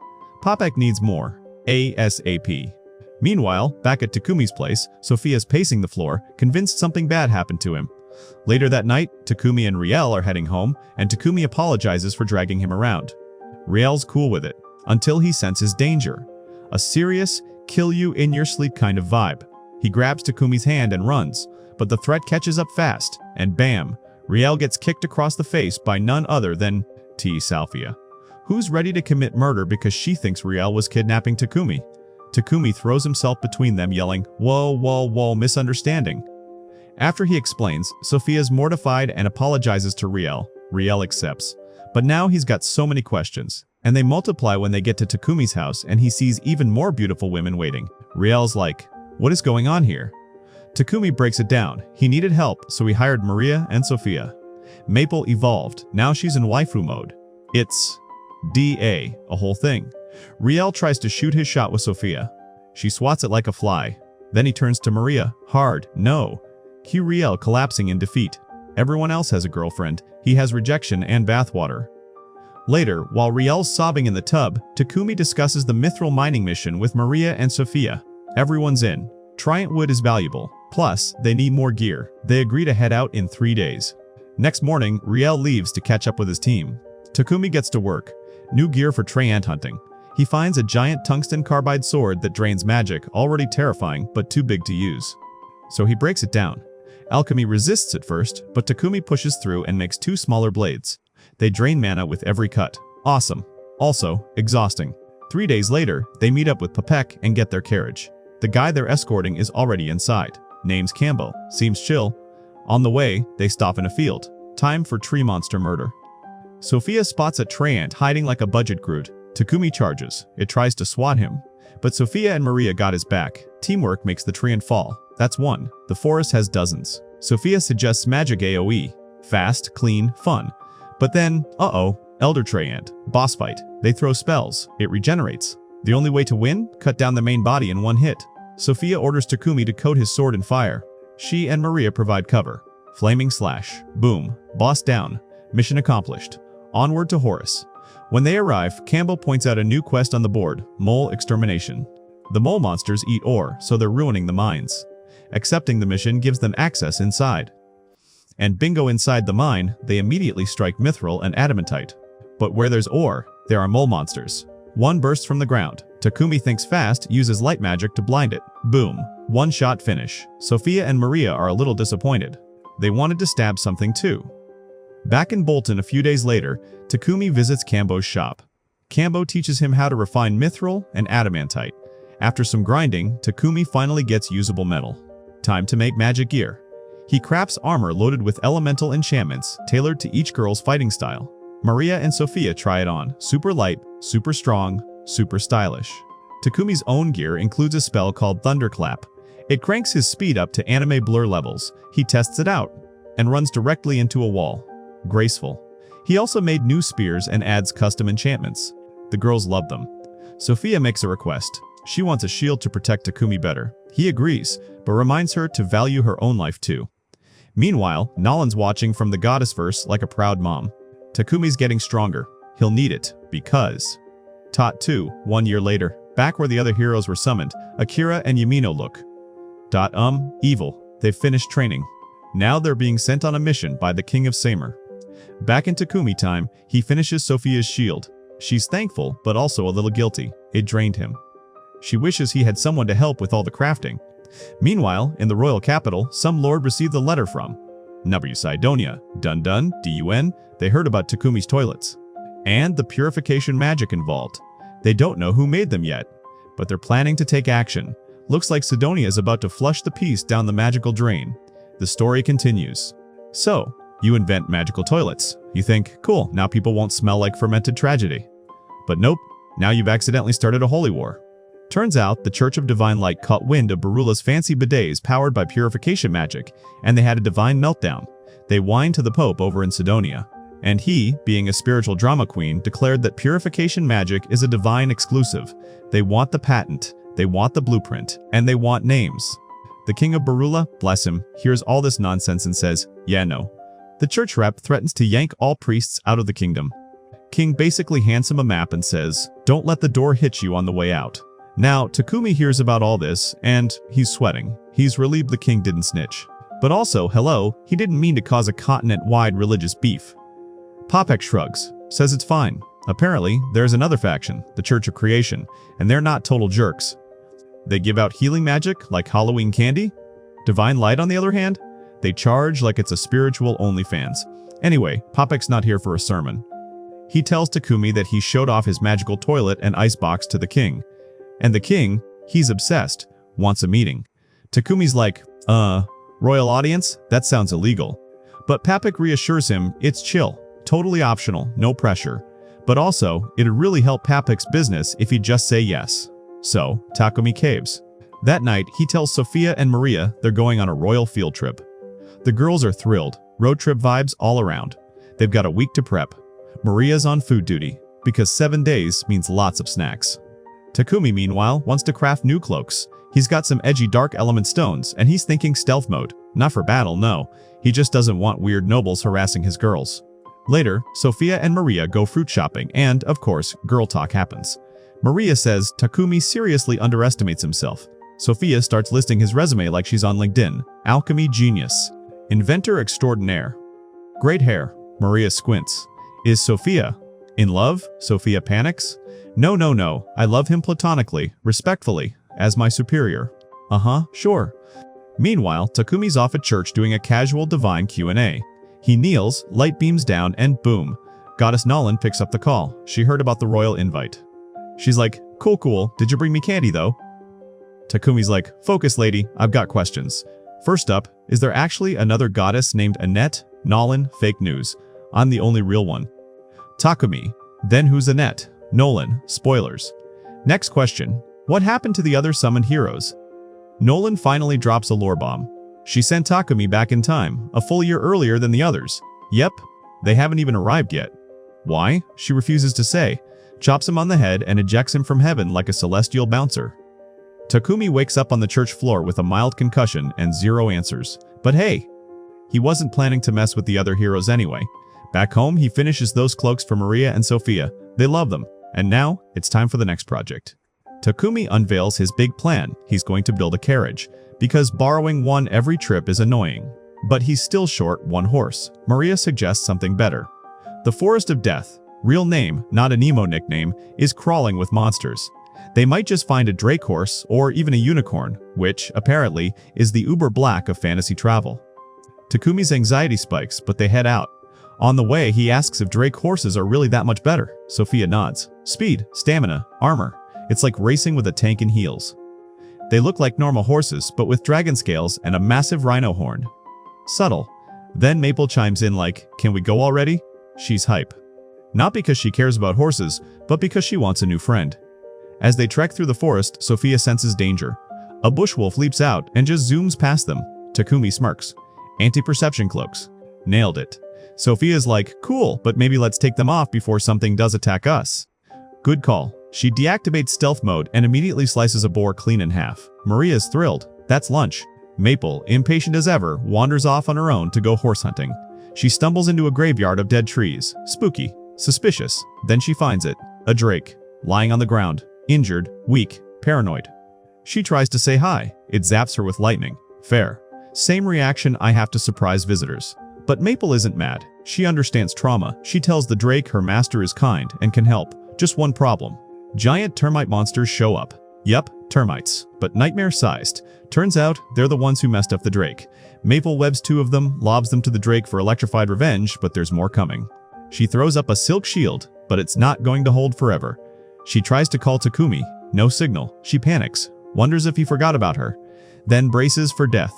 Papek needs more. ASAP. Meanwhile, back at Takumi's place, Sophia's pacing the floor, convinced something bad happened to him. Later that night, Takumi and Riel are heading home, and Takumi apologizes for dragging him around. Riel's cool with it, until he senses danger. A serious, kill-you-in-your-sleep kind of vibe. He grabs Takumi's hand and runs, but the threat catches up fast, and bam, Riel gets kicked across the face by none other than Salvia, who's ready to commit murder because she thinks Riel was kidnapping Takumi. Takumi throws himself between them, yelling, whoa, misunderstanding. After he explains, Sophia's mortified and apologizes to Riel. Riel accepts. But now he's got so many questions, and they multiply when they get to Takumi's house and he sees even more beautiful women waiting. Riel's like, what is going on here? Takumi breaks it down. He needed help, so he hired Maria and Sophia. Maple evolved. Now she's in waifu mode. It's a whole thing. Riel tries to shoot his shot with Sophia. She swats it like a fly. Then he turns to Maria. Hard. No. Cue Riel collapsing in defeat. Everyone else has a girlfriend. He has rejection and bathwater. Later, while Riel's sobbing in the tub, Takumi discusses the mithril mining mission with Maria and Sophia. Everyone's in. Triant wood is valuable. Plus, they need more gear. They agree to head out in 3 days. Next morning, Riel leaves to catch up with his team. Takumi gets to work. New gear for Triant hunting. He finds a giant tungsten carbide sword that drains magic, already terrifying but too big to use. So he breaks it down. Alchemy resists at first, but Takumi pushes through and makes 2 smaller blades. They drain mana with every cut. Awesome. Also, exhausting. 3 days later, they meet up with Papek and get their carriage. The guy they're escorting is already inside. Name's Cambo. Seems chill. On the way, they stop in a field. Time for tree monster murder. Sophia spots a Triant hiding like a budget Groot. Takumi charges. It tries to swat him. But Sophia and Maria got his back. Teamwork makes the Triant fall. That's one. The forest has dozens. Sophia suggests magic AoE. Fast, clean, fun. But then, Elder Triant. Boss fight. They throw spells. It regenerates. The only way to win? Cut down the main body in one hit. Sophia orders Takumi to coat his sword in fire. She and Maria provide cover. Flaming slash. Boom. Boss down. Mission accomplished. Onward to Horus. When they arrive, Campbell points out a new quest on the board, Mole Extermination. The mole monsters eat ore, so they're ruining the mines. Accepting the mission gives them access inside. And bingo, inside the mine, they immediately strike mithril and adamantite. But where there's ore, there are mole monsters. One bursts from the ground. Takumi thinks fast, uses light magic to blind it. Boom. One-shot finish. Sophia and Maria are a little disappointed. They wanted to stab something too. Back in Bolton a few days later, Takumi visits Cambo's shop. Cambo teaches him how to refine mithril and adamantite. After some grinding, Takumi finally gets usable metal. Time to make magic gear. He crafts armor loaded with elemental enchantments, tailored to each girl's fighting style. Maria and Sophia try it on. Super light, super strong, super stylish. Takumi's own gear includes a spell called Thunderclap. It cranks his speed up to anime blur levels. He tests it out and runs directly into a wall. Graceful. He also made new spears and adds custom enchantments. The girls love them. Sophia makes a request. She wants a shield to protect Takumi better. He agrees, but reminds her to value her own life too. Meanwhile, Nolan's watching from the Goddessverse like a proud mom. Takumi's getting stronger. He'll need it, because... Tot 2, 1 year later, back where the other heroes were summoned, Akira and Yamino look. Evil. They've finished training. Now they're being sent on a mission by the King of Samer. Back in Takumi time, he finishes Sophia's shield. She's thankful, but also a little guilty. It drained him. She wishes he had someone to help with all the crafting. Meanwhile, in the royal capital, some lord received a letter from W. Sidonia, Dun, D-U-N. They heard about Takumi's toilets. And the purification magic involved. They don't know who made them yet, but they're planning to take action. Looks like Sidonia is about to flush the piece down the magical drain. The story continues. So, you invent magical toilets. You think, cool, now people won't smell like fermented tragedy. But nope, now you've accidentally started a holy war. Turns out, the Church of Divine Light caught wind of Barula's fancy bidets powered by purification magic, and they had a divine meltdown. They whined to the Pope over in Sidonia. And he, being a spiritual drama queen, declared that purification magic is a divine exclusive. They want the patent, they want the blueprint, and they want names. The king of Barula, bless him, hears all this nonsense and says, yeah, no. The church rep threatens to yank all priests out of the kingdom. King basically hands him a map and says, don't let the door hit you on the way out. Now, Takumi hears about all this, and he's sweating. He's relieved the king didn't snitch. But also, hello, he didn't mean to cause a continent-wide religious beef. Popek shrugs, says it's fine. Apparently, there's another faction, the Church of Creation, and they're not total jerks. They give out healing magic like Halloween candy. Divine Light, on the other hand, they charge like it's a spiritual OnlyFans. Anyway, Popek's not here for a sermon. He tells Takumi that he showed off his magical toilet and icebox to the king. And the king, he's obsessed, wants a meeting. Takumi's like, royal audience? That sounds illegal. But Popek reassures him it's chill, totally optional, no pressure. But also, it'd really help Popek's business if he'd just say yes. So, Takumi caves. That night, he tells Sophia and Maria they're going on a royal field trip. The girls are thrilled, road trip vibes all around. They've got a week to prep. Maria's on food duty, because 7 days means lots of snacks. Takumi, meanwhile, wants to craft new cloaks. He's got some edgy dark element stones, and he's thinking stealth mode. Not for battle, no. He just doesn't want weird nobles harassing his girls. Later, Sophia and Maria go fruit shopping and, of course, girl talk happens. Maria says Takumi seriously underestimates himself. Sophia starts listing his resume like she's on LinkedIn. Alchemy genius. Inventor extraordinaire. Great hair. Maria squints. Is Sophia in love? Sophia panics. No, no, no. I love him platonically, respectfully, as my superior. Sure. Meanwhile, Takumi's off at church doing a casual divine Q&A. He kneels, light beams down, and boom. Goddess Nolan picks up the call. She heard about the royal invite. She's like, cool, did you bring me candy though? Takumi's like, focus lady, I've got questions. First up, is there actually another goddess named Annette? Nolan, fake news. I'm the only real one. Takumi, then who's Annette? Nolan, spoilers. Next question, what happened to the other summoned heroes? Nolan finally drops a lore bomb. She sent Takumi back in time, a full year earlier than the others. Yep, they haven't even arrived yet. Why? She refuses to say, chops him on the head and ejects him from heaven like a celestial bouncer. Takumi wakes up on the church floor with a mild concussion and zero answers. But hey, he wasn't planning to mess with the other heroes anyway. Back home, he finishes those cloaks for Maria and Sophia. They love them. And now, it's time for the next project. Takumi unveils his big plan. He's going to build a carriage, because borrowing one every trip is annoying. But he's still short one horse. Maria suggests something better. The Forest of Death, real name, not a Nemo nickname, is crawling with monsters. They might just find a drake horse or even a unicorn, which, apparently, is the uber black of fantasy travel. Takumi's anxiety spikes, but they head out. On the way, he asks if drake horses are really that much better. Sophia nods. Speed, stamina, armor. It's like racing with a tank in heels. They look like normal horses, but with dragon scales and a massive rhino horn. Subtle. Then Maple chimes in like, can we go already? She's hype. Not because she cares about horses, but because she wants a new friend. As they trek through the forest, Sophia senses danger. A bushwolf leaps out and just zooms past them. Takumi smirks. Anti-perception cloaks. Nailed it. Sophia's like, cool, but maybe let's take them off before something does attack us. Good call. She deactivates stealth mode and immediately slices a boar clean in half. Maria's thrilled. That's lunch. Maple, impatient as ever, wanders off on her own to go horse hunting. She stumbles into a graveyard of dead trees. Spooky. Suspicious. Then she finds it. A drake. Lying on the ground. Injured. Weak. Paranoid. She tries to say hi. It zaps her with lightning. Fair. Same reaction I have to surprise visitors. But Maple isn't mad. She understands trauma. She tells the drake her master is kind and can help. Just one problem. Giant termite monsters show up. Yup, termites, but nightmare-sized. Turns out, they're the ones who messed up the drake. Maple webs two of them, lobs them to the drake for electrified revenge, but there's more coming. She throws up a silk shield, but it's not going to hold forever. She tries to call Takumi. No signal. She panics, wonders if he forgot about her, then braces for death.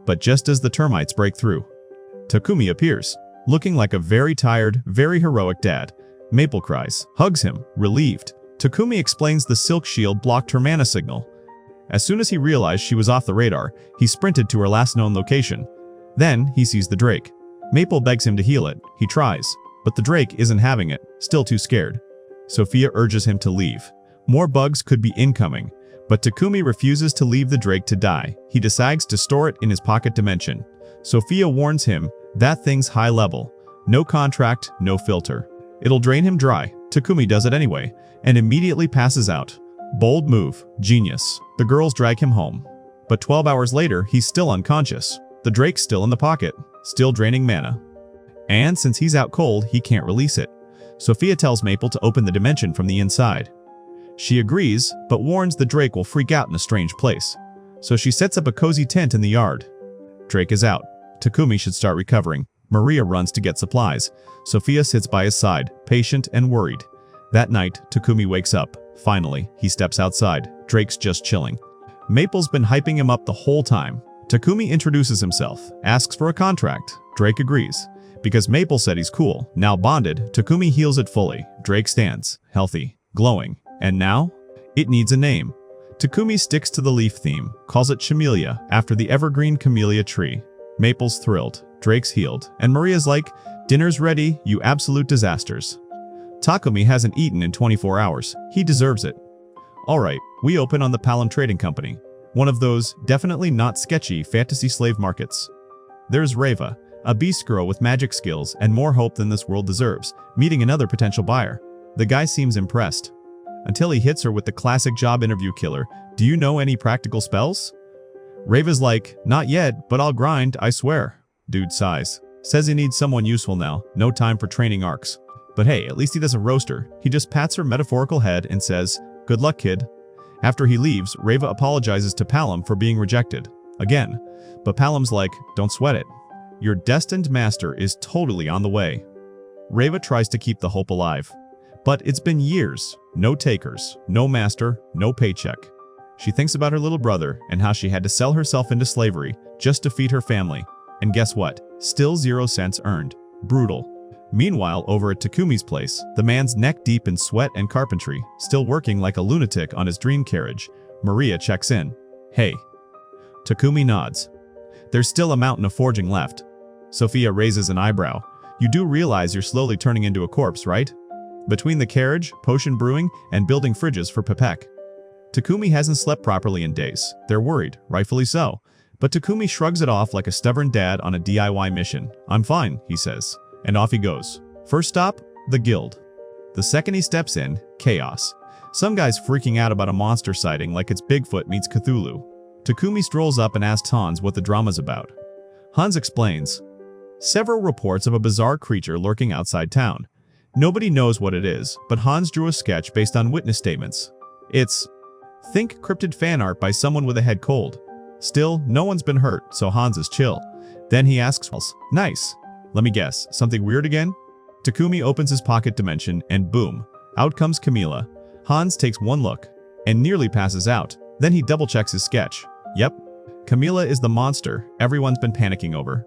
But just as the termites break through, Takumi appears, looking like a very tired, very heroic dad. Maple cries, hugs him, relieved. Takumi explains the silk shield blocked her mana signal. As soon as he realized she was off the radar, he sprinted to her last known location. Then, he sees the drake. Maple begs him to heal it. He tries, but the drake isn't having it, still too scared. Sophia urges him to leave. More bugs could be incoming, but Takumi refuses to leave the drake to die. He decides to store it in his pocket dimension. Sophia warns him, that thing's high level. No contract, no filter. It'll drain him dry. Takumi does it anyway, and immediately passes out. Bold move. Genius. The girls drag him home. But 12 hours later, he's still unconscious. The drake's still in the pocket, still draining mana. And since he's out cold, he can't release it. Sophia tells Maple to open the dimension from the inside. She agrees, but warns the drake will freak out in a strange place. So she sets up a cozy tent in the yard. Drake is out. Takumi should start recovering. Maria runs to get supplies. Sophia sits by his side, patient and worried. That night, Takumi wakes up. Finally, he steps outside. Drake's just chilling. Maple's been hyping him up the whole time. Takumi introduces himself, asks for a contract. Drake agrees. Because Maple said he's cool, now bonded, Takumi heals it fully. Drake stands, healthy, glowing. And now? It needs a name. Takumi sticks to the leaf theme, calls it Chamelia, after the evergreen camellia tree. Maple's thrilled. Drake's healed, and Maria's like, dinner's ready, you absolute disasters. Takumi hasn't eaten in 24 hours. He deserves it. Alright, we open on the Palom Trading Company. One of those definitely not sketchy fantasy slave markets. There's Reva, a beast girl with magic skills and more hope than this world deserves, meeting another potential buyer. The guy seems impressed. Until he hits her with the classic job interview killer, "Do you know any practical spells?" Reva's like, "Not yet, but I'll grind, I swear." Dude sighs. Says he needs someone useful now, no time for training arcs. But hey, at least he doesn't roast her. He just pats her metaphorical head and says, "Good luck, kid." After he leaves, Reva apologizes to Palom for being rejected. Again. But Palom's like, "Don't sweat it. Your destined master is totally on the way." Reva tries to keep the hope alive. But it's been years. No takers, no master, no paycheck. She thinks about her little brother and how she had to sell herself into slavery just to feed her family. And guess what? Still 0 cents earned. Brutal. Meanwhile, over at Takumi's place, the man's neck deep in sweat and carpentry, still working like a lunatic on his dream carriage, Maria checks in. "Hey." Takumi nods. There's still a mountain of forging left. Sophia raises an eyebrow. "You do realize you're slowly turning into a corpse, right? Between the carriage, potion brewing, and building fridges for Pepek." Takumi hasn't slept properly in days. They're worried, rightfully so. But Takumi shrugs it off like a stubborn dad on a DIY mission. "I'm fine," he says. And off he goes. First stop, the guild. The second he steps in, chaos. Some guy's freaking out about a monster sighting like it's Bigfoot meets Cthulhu. Takumi strolls up and asks Hans what the drama's about. Hans explains. Several reports of a bizarre creature lurking outside town. Nobody knows what it is, but Hans drew a sketch based on witness statements. It's, think cryptid fan art by someone with a head cold. Still, no one's been hurt, so Hans is chill. Then he asks, "Nice. Let me guess, something weird again?" Takumi opens his pocket dimension and boom, out comes Camila. Hans takes one look and nearly passes out. Then he double-checks his sketch. Yep, Camila is the monster everyone's been panicking over.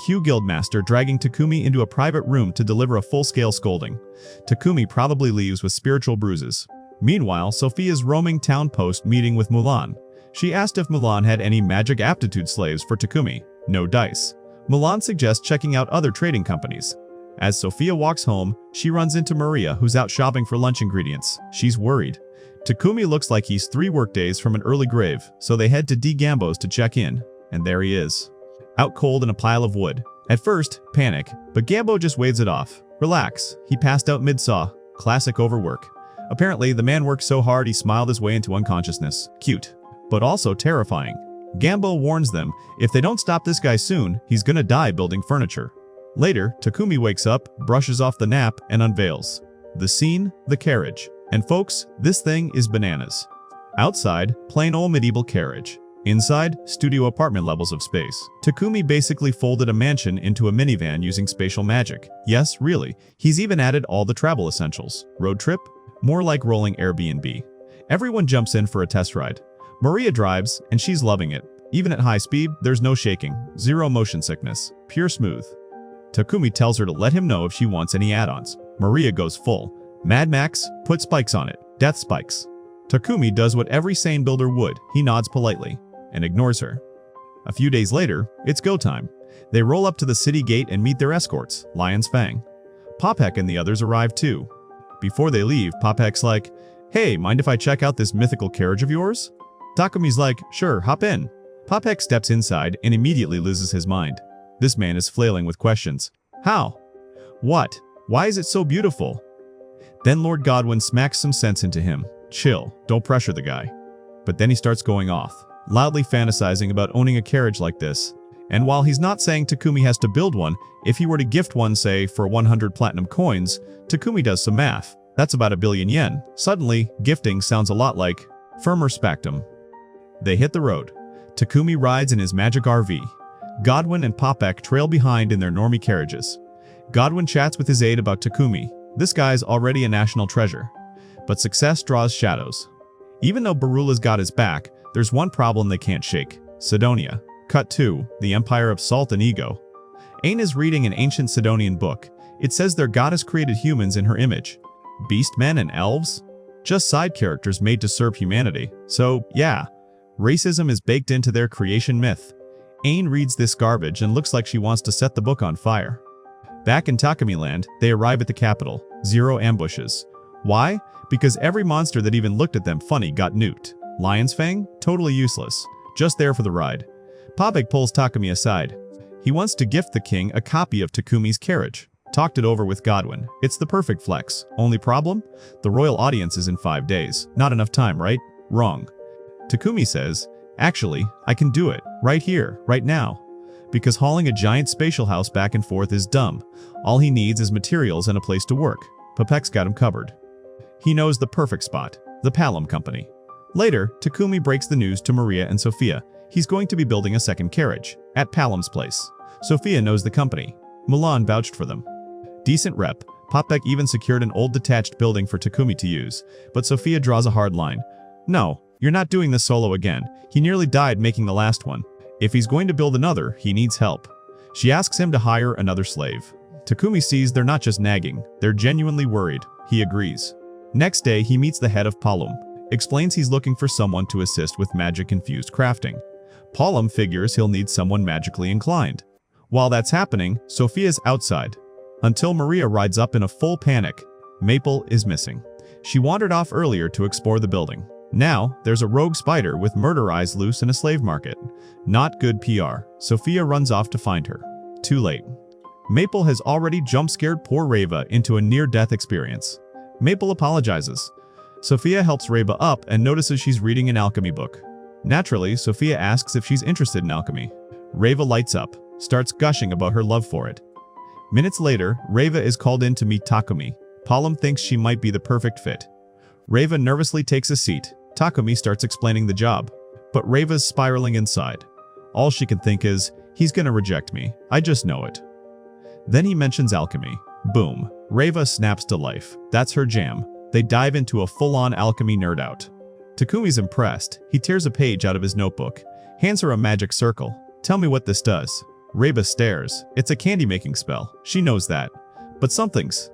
Q Guildmaster dragging Takumi into a private room to deliver a full-scale scolding. Takumi probably leaves with spiritual bruises. Meanwhile, Sophia's roaming town post meeting with Mulan. She asked if Mulan had any magic aptitude slaves for Takumi. No dice. Mulan suggests checking out other trading companies. As Sophia walks home, she runs into Maria, who's out shopping for lunch ingredients. She's worried. Takumi looks like he's 3 workdays from an early grave, so they head to D. Gambo's to check in. And there he is. Out cold in a pile of wood. At first, panic, but Gambo just waves it off. Relax, he passed out mid-saw. Classic overwork. Apparently, the man worked so hard he smiled his way into unconsciousness. Cute. But also terrifying. Gambo warns them, if they don't stop this guy soon, he's gonna die building furniture. Later, Takumi wakes up, brushes off the nap, and unveils. The scene, the carriage. And folks, this thing is bananas. Outside, plain old medieval carriage. Inside, studio apartment levels of space. Takumi basically folded a mansion into a minivan using spatial magic. Yes, really. He's even added all the travel essentials. Road trip? More like rolling Airbnb. Everyone jumps in for a test ride. Maria drives, and she's loving it. Even at high speed, there's no shaking, 0 motion sickness, pure smooth. Takumi tells her to let him know if she wants any add-ons. Maria goes full. Mad Max, put spikes on it. Death spikes. Takumi does what every sane builder would. He nods politely and ignores her. A few days later, it's go time. They roll up to the city gate and meet their escorts, Lion's Fang. Popek and the others arrive too. Before they leave, Popek's like, "Hey, mind if I check out this mythical carriage of yours?" Takumi's like, "Sure, hop in." Popek steps inside and immediately loses his mind. This man is flailing with questions. How? What? Why is it so beautiful? Then Lord Godwin smacks some sense into him. Chill, don't pressure the guy. But then he starts going off, loudly fantasizing about owning a carriage like this. And while he's not saying Takumi has to build one, if he were to gift one, say, for 100 platinum coins, Takumi does some math. That's about 1 billion yen. Suddenly, gifting sounds a lot like firmer spectum. They hit the road. Takumi rides in his magic RV. Godwin and Popek trail behind in their normie carriages. Godwin chats with his aide about Takumi. This guy's already a national treasure. But success draws shadows. Even though Barula's got his back, there's one problem they can't shake. Sidonia. Cut 2, the Empire of Salt and Ego. Ain is reading an ancient Sidonian book. It says their goddess created humans in her image. Beastmen and elves? Just side characters made to serve humanity. So, yeah. Racism is baked into their creation myth. Ain reads this garbage and looks like she wants to set the book on fire. Back in Takumi Land, they arrive at the capital. 0 ambushes. Why? Because every monster that even looked at them funny got nuked. Lion's Fang? Totally useless. Just there for the ride. Pabek pulls Takumi aside. He wants to gift the king a copy of Takumi's carriage. Talked it over with Godwin. It's the perfect flex. Only problem? The royal audience is in 5 days. Not enough time, right? Wrong. Takumi says, actually, I can do it. Right here, right now. Because hauling a giant spatial house back and forth is dumb. All he needs is materials and a place to work. Papek's got him covered. He knows the perfect spot. The Palom Company. Later, Takumi breaks the news to Maria and Sophia. He's going to be building a second carriage. At Palom's place. Sophia knows the company. Mulan vouched for them. Decent rep. Papek even secured an old detached building for Takumi to use. But Sophia draws a hard line. No, you're not doing this solo again. He nearly died making the last one. If he's going to build another, he needs help. She asks him to hire another slave. Takumi sees they're not just nagging, they're genuinely worried. He agrees. Next day, he meets the head of Palom. Explains he's looking for someone to assist with magic-infused crafting. Palom figures he'll need someone magically inclined. While that's happening, Sophia's outside. Until Maria rides up in a full panic. Maple is missing. She wandered off earlier to explore the building. Now, there's a rogue spider with murder eyes loose in a slave market. Not good PR. Sophia runs off to find her. Too late. Maple has already jump-scared poor Reva into a near-death experience. Maple apologizes. Sophia helps Reva up and notices she's reading an alchemy book. Naturally, Sophia asks if she's interested in alchemy. Reva lights up, starts gushing about her love for it. Minutes later, Reva is called in to meet Takumi. Palom thinks she might be the perfect fit. Reva nervously takes a seat. Takumi starts explaining the job. But Reva's spiraling inside. All she can think is, he's gonna reject me. I just know it. Then he mentions alchemy. Boom. Reva snaps to life. That's her jam. They dive into a full-on alchemy nerd-out. Takumi's impressed. He tears a page out of his notebook. Hands her a magic circle. Tell me what this does. Reva stares. It's a candy-making spell. She knows that. But something's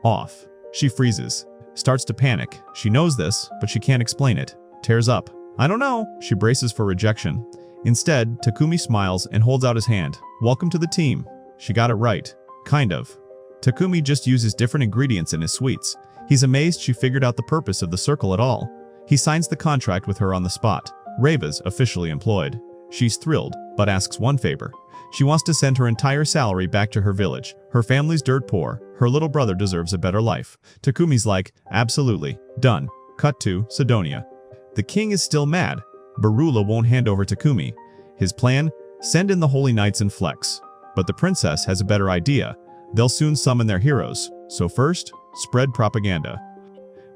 off. She freezes. Starts to panic. She knows this, but she can't explain it. Tears up. I don't know. She braces for rejection. Instead, Takumi smiles and holds out his hand. Welcome to the team. She got it right. Kind of. Takumi just uses different ingredients in his sweets. He's amazed she figured out the purpose of the circle at all. He signs the contract with her on the spot. Reva's officially employed. She's thrilled, but asks one favor. She wants to send her entire salary back to her village. Her family's dirt poor. Her little brother deserves a better life. Takumi's like, absolutely. Done. Cut to Sidonia. The king is still mad. Barula won't hand over Takumi. His plan? Send in the holy knights and flex. But the princess has a better idea. They'll soon summon their heroes. So first, spread propaganda.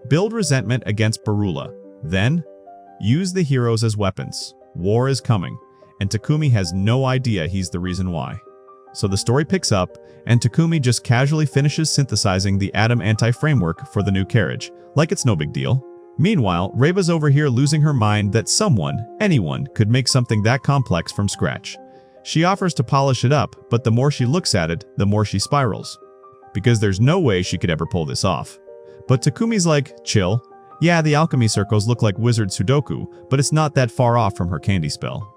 Build resentment against Barula. Then, use the heroes as weapons. War is coming, and Takumi has no idea he's the reason why. So the story picks up, and Takumi just casually finishes synthesizing the Atom anti-framework for the new carriage, like it's no big deal. Meanwhile, Reva's over here losing her mind that someone, anyone, could make something that complex from scratch. She offers to polish it up, but the more she looks at it, the more she spirals. Because there's no way she could ever pull this off. But Takumi's like, chill. Yeah, the alchemy circles look like wizard Sudoku, but it's not that far off from her candy spell.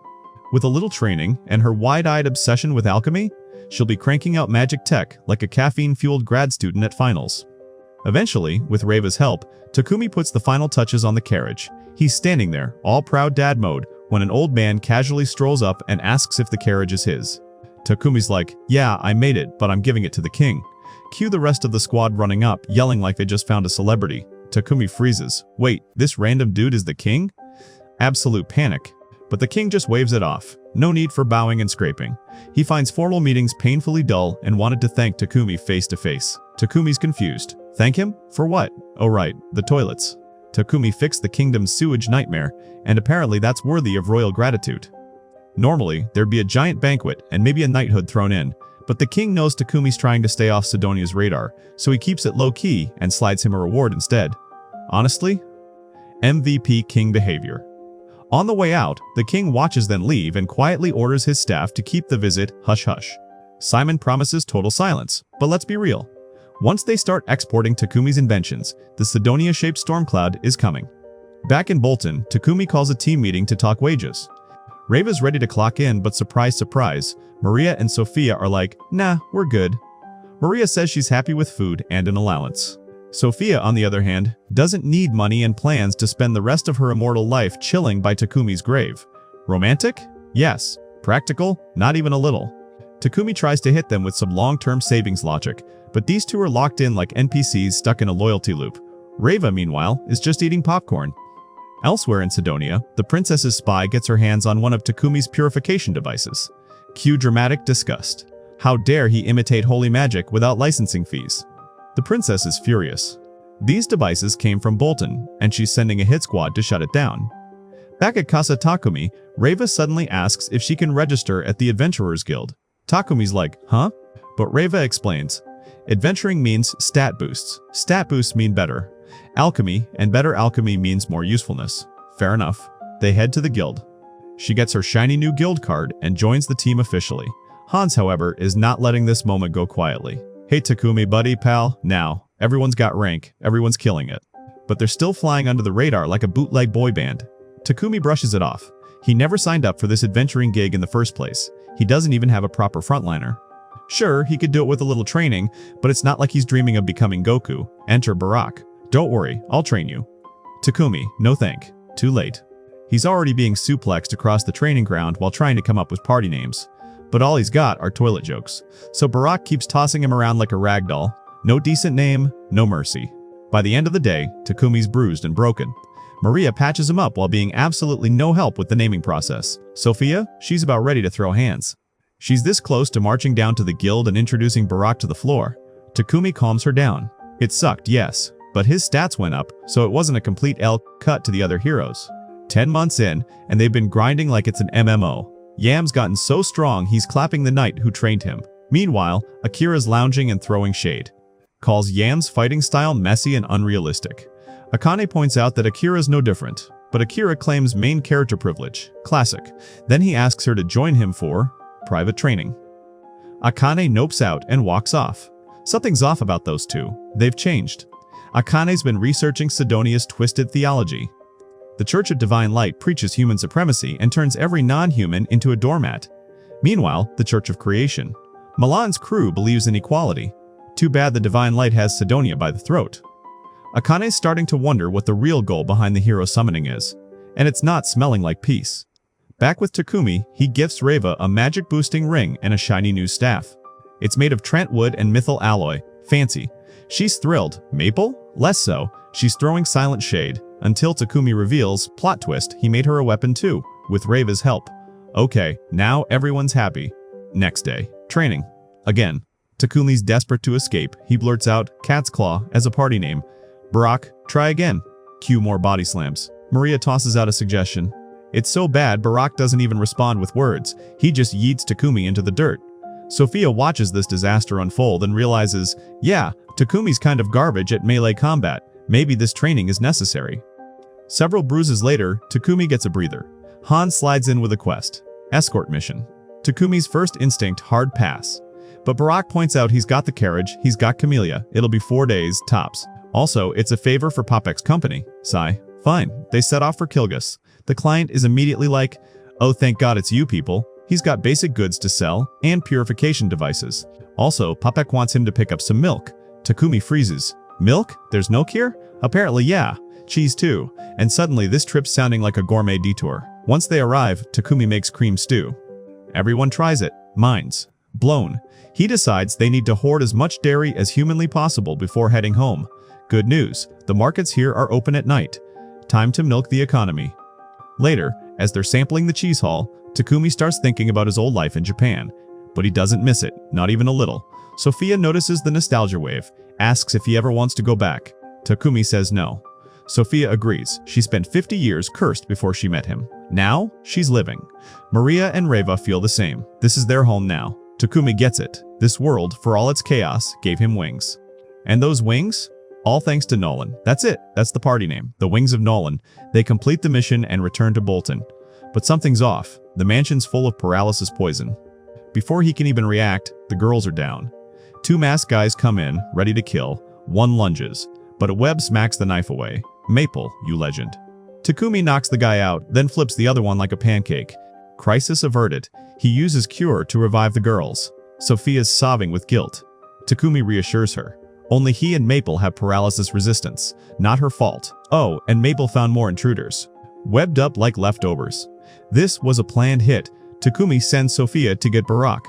With a little training and her wide-eyed obsession with alchemy, she'll be cranking out magic tech like a caffeine-fueled grad student at finals. Eventually, with Reva's help, Takumi puts the final touches on the carriage. He's standing there, all proud dad mode, when an old man casually strolls up and asks if the carriage is his. Takumi's like, yeah, I made it, but I'm giving it to the king. Cue the rest of the squad running up, yelling like they just found a celebrity. Takumi freezes. Wait, this random dude is the king? Absolute panic. But the king just waves it off. No need for bowing and scraping. He finds formal meetings painfully dull and wanted to thank Takumi face to face. Takumi's confused. Thank him? For what? Oh right, the toilets. Takumi fixed the kingdom's sewage nightmare, and apparently that's worthy of royal gratitude. Normally, there'd be a giant banquet and maybe a knighthood thrown in, but the king knows Takumi's trying to stay off Sidonia's radar, so he keeps it low-key and slides him a reward instead. Honestly? MVP king behavior. On the way out, the king watches them leave and quietly orders his staff to keep the visit hush-hush. Simon promises total silence, but let's be real. Once they start exporting Takumi's inventions, the Sidonia-shaped storm cloud is coming. Back in Bolton, Takumi calls a team meeting to talk wages. Reva's ready to clock in, but surprise, surprise, Maria and Sophia are like, nah, we're good. Maria says she's happy with food and an allowance. Sophia, on the other hand, doesn't need money and plans to spend the rest of her immortal life chilling by Takumi's grave. Romantic? Yes. Practical? Not even a little. Takumi tries to hit them with some long-term savings logic, but these two are locked in like NPCs stuck in a loyalty loop. Reva, meanwhile, is just eating popcorn. Elsewhere in Sidonia, the princess's spy gets her hands on one of Takumi's purification devices. Cue dramatic disgust. How dare he imitate holy magic without licensing fees? The princess is furious. These devices came from Bolton, and she's sending a hit squad to shut it down. Back at Casa Takumi, Reva suddenly asks if she can register at the Adventurers Guild. Takumi's like, huh? But Reva explains, adventuring means stat boosts. Stat boosts mean better. Alchemy, and better alchemy means more usefulness. Fair enough. They head to the guild. She gets her shiny new guild card and joins the team officially. Hans, however, is not letting this moment go quietly. Hey Takumi, buddy, pal, now. Everyone's got rank, everyone's killing it. But they're still flying under the radar like a bootleg boy band. Takumi brushes it off. He never signed up for this adventuring gig in the first place. He doesn't even have a proper frontliner. Sure, he could do it with a little training, but it's not like he's dreaming of becoming Goku. Enter Barack. Don't worry, I'll train you. Takumi, no thank. Too late. He's already being suplexed across the training ground while trying to come up with party names. But all he's got are toilet jokes. So Barack keeps tossing him around like a rag doll. No decent name, no mercy. By the end of the day, Takumi's bruised and broken. Maria patches him up while being absolutely no help with the naming process. Sophia, she's about ready to throw hands. She's this close to marching down to the guild and introducing Barack to the floor. Takumi calms her down. It sucked, yes, but his stats went up, so it wasn't a complete L cut to the other heroes. 10 months in, and they've been grinding like it's an MMO. Yam's gotten so strong he's clapping the knight who trained him. Meanwhile, Akira's lounging and throwing shade. Calls Yam's fighting style messy and unrealistic. Akane points out that Akira's no different, but Akira claims main character privilege. Classic. Then he asks her to join him for private training. Akane nopes out and walks off. Something's off about those two. They've changed. Akane's been researching Sidonia's twisted theology. The Church of Divine Light preaches human supremacy and turns every non-human into a doormat. Meanwhile, the Church of Creation. Milan's crew believes in equality. Too bad the Divine Light has Sidonia by the throat. Akane's starting to wonder what the real goal behind the hero summoning is. And it's not smelling like peace. Back with Takumi, he gifts Reva a magic-boosting ring and a shiny new staff. It's made of Trentwood and Mythal alloy. Fancy. She's thrilled. Maple? Less so. She's throwing silent shade. Until Takumi reveals, plot twist, he made her a weapon too, with Reva's help. Okay, now everyone's happy. Next day. Training. Again. Takumi's desperate to escape. He blurts out, Cat's Claw, as a party name. Barack, try again. Cue more body slams. Maria tosses out a suggestion. It's so bad Barack doesn't even respond with words. He just yeets Takumi into the dirt. Sophia watches this disaster unfold and realizes, yeah, Takumi's kind of garbage at melee combat. Maybe this training is necessary. Several bruises later, Takumi gets a breather. Hans slides in with a quest. Escort mission. Takumi's first instinct, hard pass. But Barack points out he's got the carriage, he's got Camellia, it'll be 4 days, tops. Also, it's a favor for Popek's company. Sigh. Fine. They set off for Kilgus. The client is immediately like, oh thank God it's you people. He's got basic goods to sell, and purification devices. Also, Popek wants him to pick up some milk. Takumi freezes. Milk? There's milk here? Apparently yeah. Cheese too. And suddenly this trip's sounding like a gourmet detour. Once they arrive, Takumi makes cream stew. Everyone tries it. Minds blown. He decides they need to hoard as much dairy as humanly possible before heading home. Good news, the markets here are open at night. Time to milk the economy. Later, as they're sampling the cheese hall, Takumi starts thinking about his old life in Japan. But he doesn't miss it, not even a little. Sophia notices the nostalgia wave, asks if he ever wants to go back. Takumi says no. Sophia agrees. She spent 50 years cursed before she met him. Now, she's living. Maria and Reva feel the same. This is their home now. Takumi gets it. This world, for all its chaos, gave him wings. And those wings? All thanks to Nolan. That's it. That's the party name. The Wings of Nolan. They complete the mission and return to Bolton. But something's off. The mansion's full of paralysis poison. Before he can even react, the girls are down. 2 masked guys come in, ready to kill. One lunges. But a web smacks the knife away. Maple, you legend. Takumi knocks the guy out, then flips the other one like a pancake. Crisis averted. He uses Cure to revive the girls. Sophia's sobbing with guilt. Takumi reassures her. Only he and Maple have paralysis resistance. Not her fault. Oh, and Maple found more intruders. Webbed up like leftovers. This was a planned hit. Takumi sends Sophia to get Barack.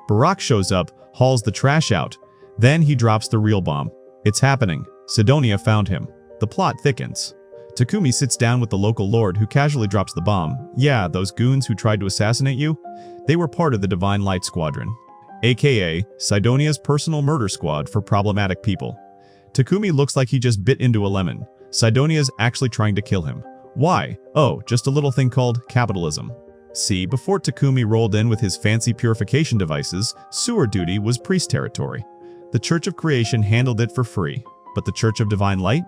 Barack shows up, hauls the trash out. Then he drops the real bomb. It's happening. Sidonia found him. The plot thickens. Takumi sits down with the local lord who casually drops the bomb. Yeah, those goons who tried to assassinate you? They were part of the Divine Light Squadron, aka Sidonia's personal murder squad for problematic people. Takumi looks like he just bit into a lemon. Sidonia's actually trying to kill him. Why? Oh, just a little thing called capitalism. See, before Takumi rolled in with his fancy purification devices, sewer duty was priest territory. The Church of Creation handled it for free. But the Church of Divine Light?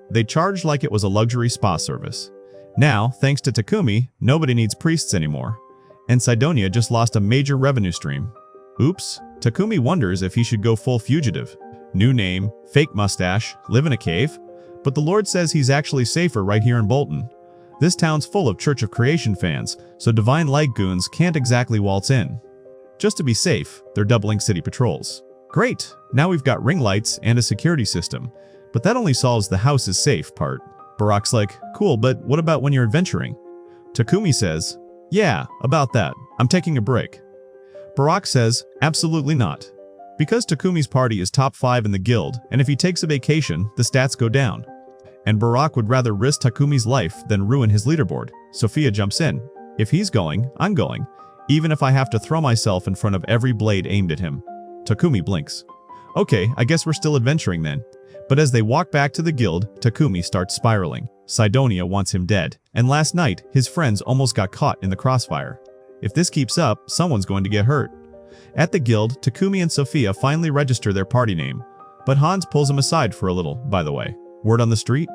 They charged like it was a luxury spa service. Now, thanks to Takumi, nobody needs priests anymore. And Sidonia just lost a major revenue stream. Oops, Takumi wonders if he should go full fugitive. New name, fake mustache, live in a cave? But the Lord says he's actually safer right here in Bolton. This town's full of Church of Creation fans, so Divine Light goons can't exactly waltz in. Just to be safe, they're doubling city patrols. Great, now we've got ring lights and a security system. But that only solves the house is safe part. Barack's like, cool, but what about when you're adventuring? Takumi says, yeah, about that. I'm taking a break. Barack says, absolutely not. Because Takumi's party is top 5 in the guild, and if he takes a vacation, the stats go down. And Barack would rather risk Takumi's life than ruin his leaderboard. Sophia jumps in. If he's going, I'm going. Even if I have to throw myself in front of every blade aimed at him. Takumi blinks. Okay, I guess we're still adventuring then. But as they walk back to the guild, Takumi starts spiraling. Sidonia wants him dead. And last night, his friends almost got caught in the crossfire. If this keeps up, someone's going to get hurt. At the guild, Takumi and Sophia finally register their party name. But Hans pulls him aside for a little, by the way. Word on the street?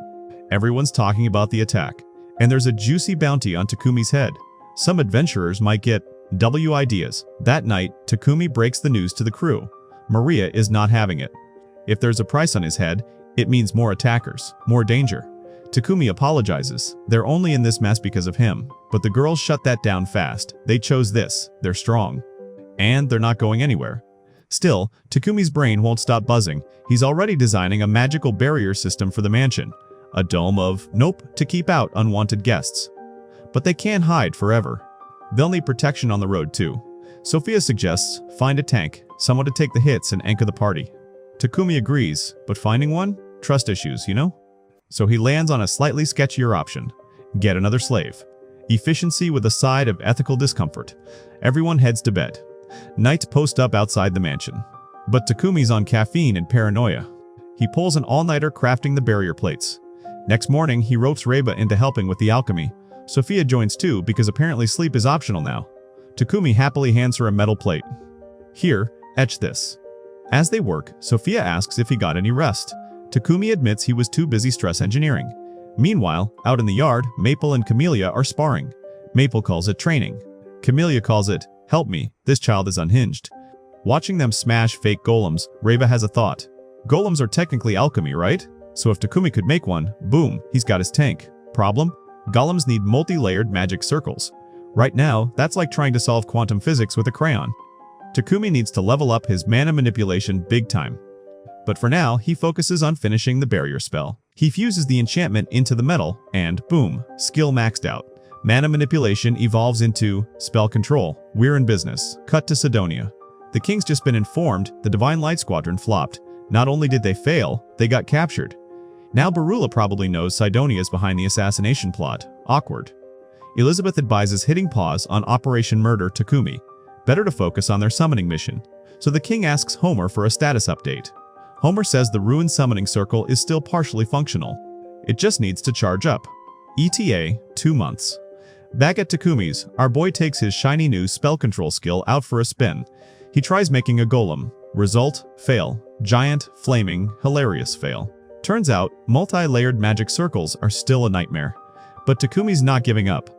Everyone's talking about the attack. And there's a juicy bounty on Takumi's head. Some adventurers might get W ideas. That night, Takumi breaks the news to the crew. Maria is not having it. If there's a price on his head, it means more attackers, more danger. Takumi apologizes. They're only in this mess because of him. But the girls shut that down fast. They chose this. They're strong. And they're not going anywhere. Still, Takumi's brain won't stop buzzing. He's already designing a magical barrier system for the mansion. A dome of nope to keep out unwanted guests. But they can't hide forever. They'll need protection on the road too. Sophia suggests, find a tank, someone to take the hits and anchor the party. Takumi agrees, but finding one? Trust issues, you know? So he lands on a slightly sketchier option. Get another slave. Efficiency with a side of ethical discomfort. Everyone heads to bed. Night post up outside the mansion. But Takumi's on caffeine and paranoia. He pulls an all-nighter crafting the barrier plates. Next morning, he ropes Reba into helping with the alchemy. Sophia joins too because apparently sleep is optional now. Takumi happily hands her a metal plate. Here, etch this. As they work, Sophia asks if he got any rest. Takumi admits he was too busy stress engineering. Meanwhile, out in the yard, Maple and Camellia are sparring. Maple calls it training. Camellia calls it, help me, this child is unhinged. Watching them smash fake golems, Reba has a thought. Golems are technically alchemy, right? So if Takumi could make one, boom, he's got his tank. Problem? Golems need multi-layered magic circles. Right now, that's like trying to solve quantum physics with a crayon. Takumi needs to level up his mana manipulation big time. But for now, he focuses on finishing the barrier spell. He fuses the enchantment into the metal, and boom, skill maxed out. Mana manipulation evolves into spell control. We're in business. Cut to Sidonia. The king's just been informed the Divine Light Squadron flopped. Not only did they fail, they got captured. Now Barula probably knows Sidonia is behind the assassination plot. Awkward. Elizabeth advises hitting pause on Operation Murder Takumi. Better to focus on their summoning mission. So the king asks Homer for a status update. Homer says the ruined summoning circle is still partially functional. It just needs to charge up. ETA, 2 months. Back at Takumi's, our boy takes his shiny new spell control skill out for a spin. He tries making a golem. Result, fail. Giant, flaming, hilarious fail. Turns out, multi-layered magic circles are still a nightmare. But Takumi's not giving up.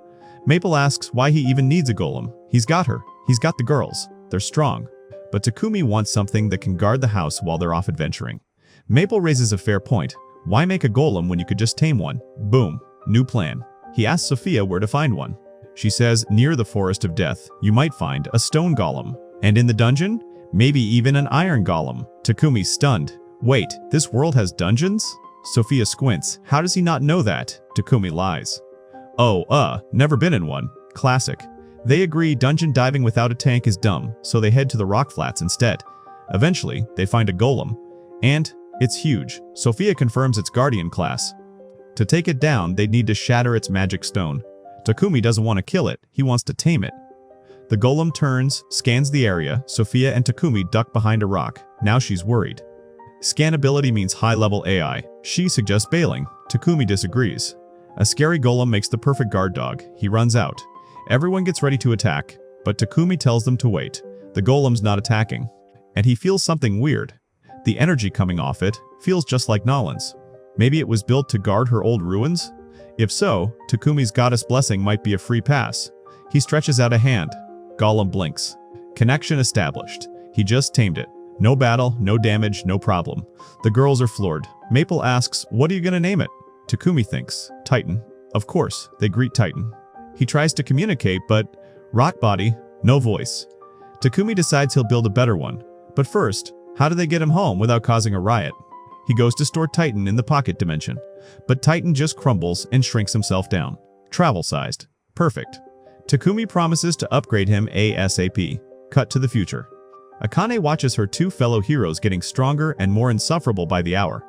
Maple asks why he even needs a golem. He's got her. He's got the girls. They're strong. But Takumi wants something that can guard the house while they're off adventuring. Maple raises a fair point. Why make a golem when you could just tame one? Boom. New plan. He asks Sophia where to find one. She says near the Forest of Death, you might find a stone golem. And in the dungeon, maybe even an iron golem. Takumi's stunned. Wait, this world has dungeons? Sophia squints. How does he not know that? Takumi lies. Oh, never been in one. Classic. They agree dungeon diving without a tank is dumb, so they head to the rock flats instead. Eventually, they find a golem. And it's huge. Sophia confirms it's Guardian class. To take it down, they'd need to shatter its magic stone. Takumi doesn't want to kill it, he wants to tame it. The golem turns, scans the area. Sophia and Takumi duck behind a rock. Now she's worried. Scannability means high-level AI. She suggests bailing. Takumi disagrees. A scary golem makes the perfect guard dog. He runs out. Everyone gets ready to attack, but Takumi tells them to wait. The golem's not attacking. And he feels something weird. The energy coming off it feels just like Nolan's. Maybe it was built to guard her old ruins? If so, Takumi's goddess blessing might be a free pass. He stretches out a hand. Golem blinks. Connection established. He just tamed it. No battle, no damage, no problem. The girls are floored. Maple asks, "What are you gonna name it?" Takumi thinks, "Titan." Of course, they greet Titan. He tries to communicate, but rock body, no voice. Takumi decides he'll build a better one. But first, how do they get him home without causing a riot? He goes to store Titan in the pocket dimension. But Titan just crumbles and shrinks himself down. Travel-sized. Perfect. Takumi promises to upgrade him ASAP. Cut to the future. Akane watches her two fellow heroes getting stronger and more insufferable by the hour.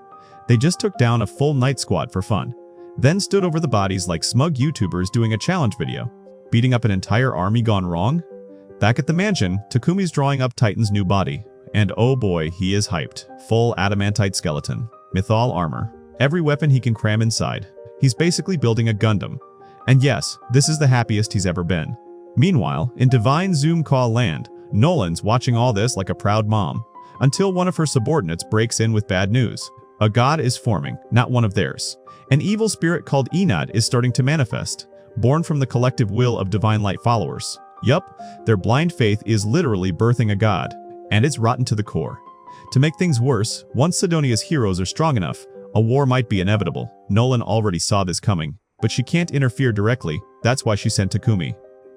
They just took down a full night squad for fun, then stood over the bodies like smug YouTubers doing a challenge video. Beating up an entire army gone wrong? Back at the mansion, Takumi's drawing up Titan's new body. And oh boy, he is hyped. Full adamantite skeleton. Mythal armor. Every weapon he can cram inside. He's basically building a Gundam. And yes, this is the happiest he's ever been. Meanwhile, in Divine Zoom Call land, Nolan's watching all this like a proud mom, until one of her subordinates breaks in with bad news. A god is forming, not one of theirs. An evil spirit called Enad is starting to manifest, born from the collective will of Divine Light followers. Yup, their blind faith is literally birthing a god, and it's rotten to the core. To make things worse, once Sidonia's heroes are strong enough, a war might be inevitable. Nolan already saw this coming, but she can't interfere directly. That's why she sent Takumi.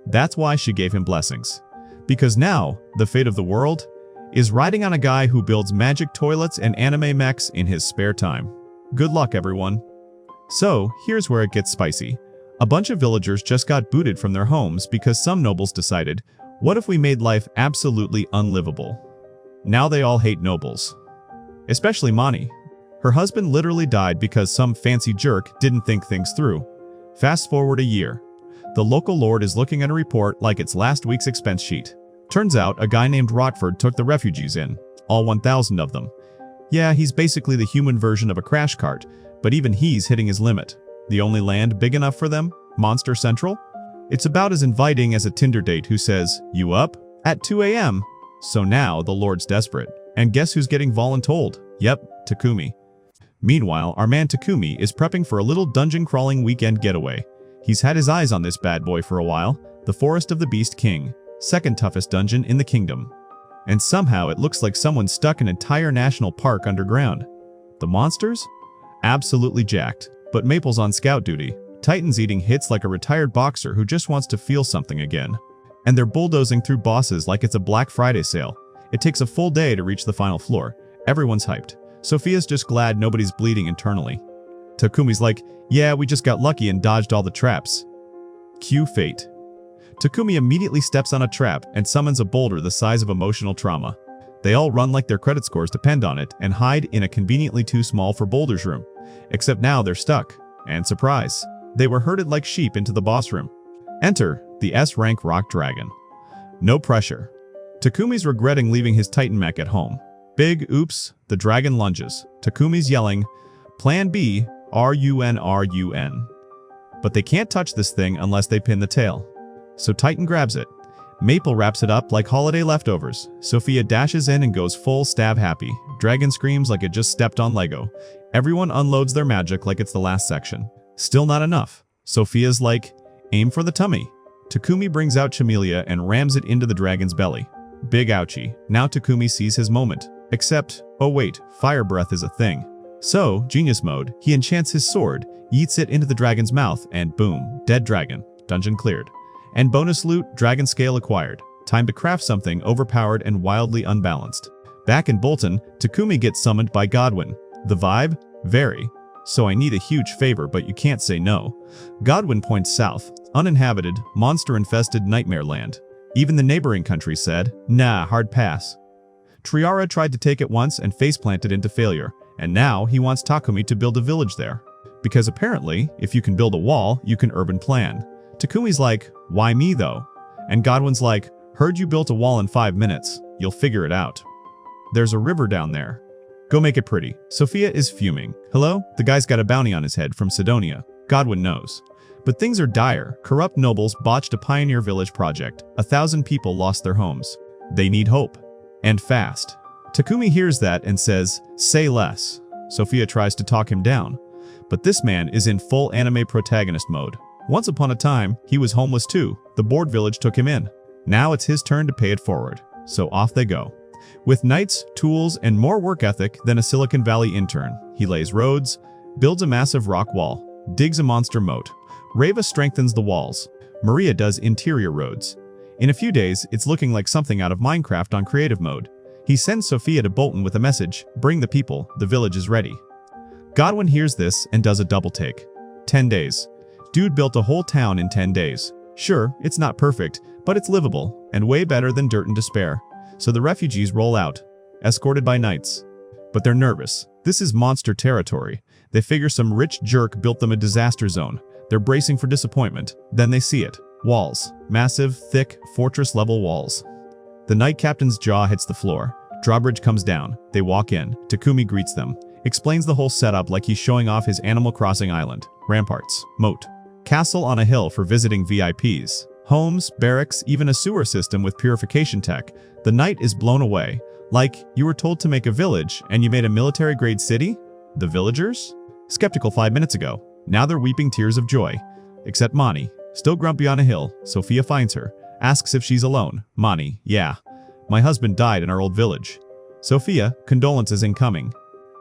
That's why she gave him blessings. Because now, the fate of the world is riding on a guy who builds magic toilets and anime mechs in his spare time. Good luck, everyone. So, here's where it gets spicy. A bunch of villagers just got booted from their homes because some nobles decided, what if we made life absolutely unlivable? Now they all hate nobles. Especially Mani. Her husband literally died because some fancy jerk didn't think things through. Fast forward a year. The local lord is looking at a report like it's last week's expense sheet. Turns out a guy named Rockford took the refugees in, all 1,000 of them. Yeah, he's basically the human version of a crash cart, but even he's hitting his limit. The only land big enough for them? Monster Central? It's about as inviting as a Tinder date who says, "You up?" at 2 a.m. So now the lord's desperate. And guess who's getting voluntold? Yep, Takumi. Meanwhile, our man Takumi is prepping for a little dungeon-crawling weekend getaway. He's had his eyes on this bad boy for a while, the Forest of the Beast King, second toughest dungeon in the kingdom. And somehow it looks like someone stuck an entire national park underground. The monsters? Absolutely jacked, but Maple's on scout duty. Titan's eating hits like a retired boxer who just wants to feel something again. And they're bulldozing through bosses like it's a Black Friday sale. It takes a full day to reach the final floor. Everyone's hyped. Sophia's just glad nobody's bleeding internally. Takumi's like, yeah, we just got lucky and dodged all the traps. Cue fate. Takumi immediately steps on a trap and summons a boulder the size of emotional trauma. They all run like their credit scores depend on it and hide in a conveniently too small for boulders room. Except now they're stuck. And surprise, they were herded like sheep into the boss room. Enter the S-rank rock dragon. No pressure. Takumi's regretting leaving his Titan mech at home. Big oops, the dragon lunges. Takumi's yelling, Plan B, RUN. But they can't touch this thing unless they pin the tail. So Titan grabs it. Maple wraps it up like holiday leftovers. Sophia dashes in and goes full stab happy. Dragon screams like it just stepped on Lego. Everyone unloads their magic like it's the last section. Still not enough. Sophia's like, aim for the tummy. Takumi brings out Chamelia and rams it into the dragon's belly. Big ouchie. Now Takumi sees his moment. Except, oh wait, fire breath is a thing. So, genius mode, he enchants his sword, yeets it into the dragon's mouth, and boom, dead dragon. Dungeon cleared. And bonus loot, dragon scale acquired. Time to craft something overpowered and wildly unbalanced. Back in Bolton, Takumi gets summoned by Godwin. The vibe? Very. So I need a huge favor, but you can't say no. Godwin points south. Uninhabited, monster-infested nightmare land. Even the neighboring country said, nah, hard pass. Triara tried to take it once and face-planted into failure, and now he wants Takumi to build a village there. Because apparently, if you can build a wall, you can urban plan. Takumi's like, why me though? And Godwin's like, heard you built a wall in 5 minutes. You'll figure it out. There's a river down there. Go make it pretty. Sophia is fuming. Hello? The guy's got a bounty on his head from Sidonia. Godwin knows. But things are dire. Corrupt nobles botched a pioneer village project. 1,000 people lost their homes. They need hope. And fast. Takumi hears that and says, say less. Sophia tries to talk him down. But this man is in full anime protagonist mode. Once upon a time, he was homeless too. The board village took him in. Now it's his turn to pay it forward. So off they go. With knights, tools, and more work ethic than a Silicon Valley intern, he lays roads, builds a massive rock wall, digs a monster moat. Reva strengthens the walls. Maria does interior roads. In a few days, it's looking like something out of Minecraft on creative mode. He sends Sophia to Bolton with a message, bring the people, the village is ready. Godwin hears this and does a double take. 10 days. Dude built a whole town in 10 days. Sure, it's not perfect, but it's livable, and way better than dirt and despair. So the refugees roll out, escorted by knights. But they're nervous. This is monster territory. They figure some rich jerk built them a disaster zone. They're bracing for disappointment. Then they see it. Walls. Massive, thick, fortress-level walls. The knight captain's jaw hits the floor. Drawbridge comes down. They walk in. Takumi greets them. Explains the whole setup like he's showing off his Animal Crossing island. Ramparts. Moat. Castle on a hill for visiting VIPs. Homes, barracks, even a sewer system with purification tech. The knight is blown away. Like, you were told to make a village, and you made a military-grade city? The villagers? Skeptical 5 minutes ago. Now they're weeping tears of joy. Except Mani. Still grumpy on a hill. Sophia finds her. Asks if she's alone. Mani, yeah. My husband died in our old village. Sophia, condolences incoming.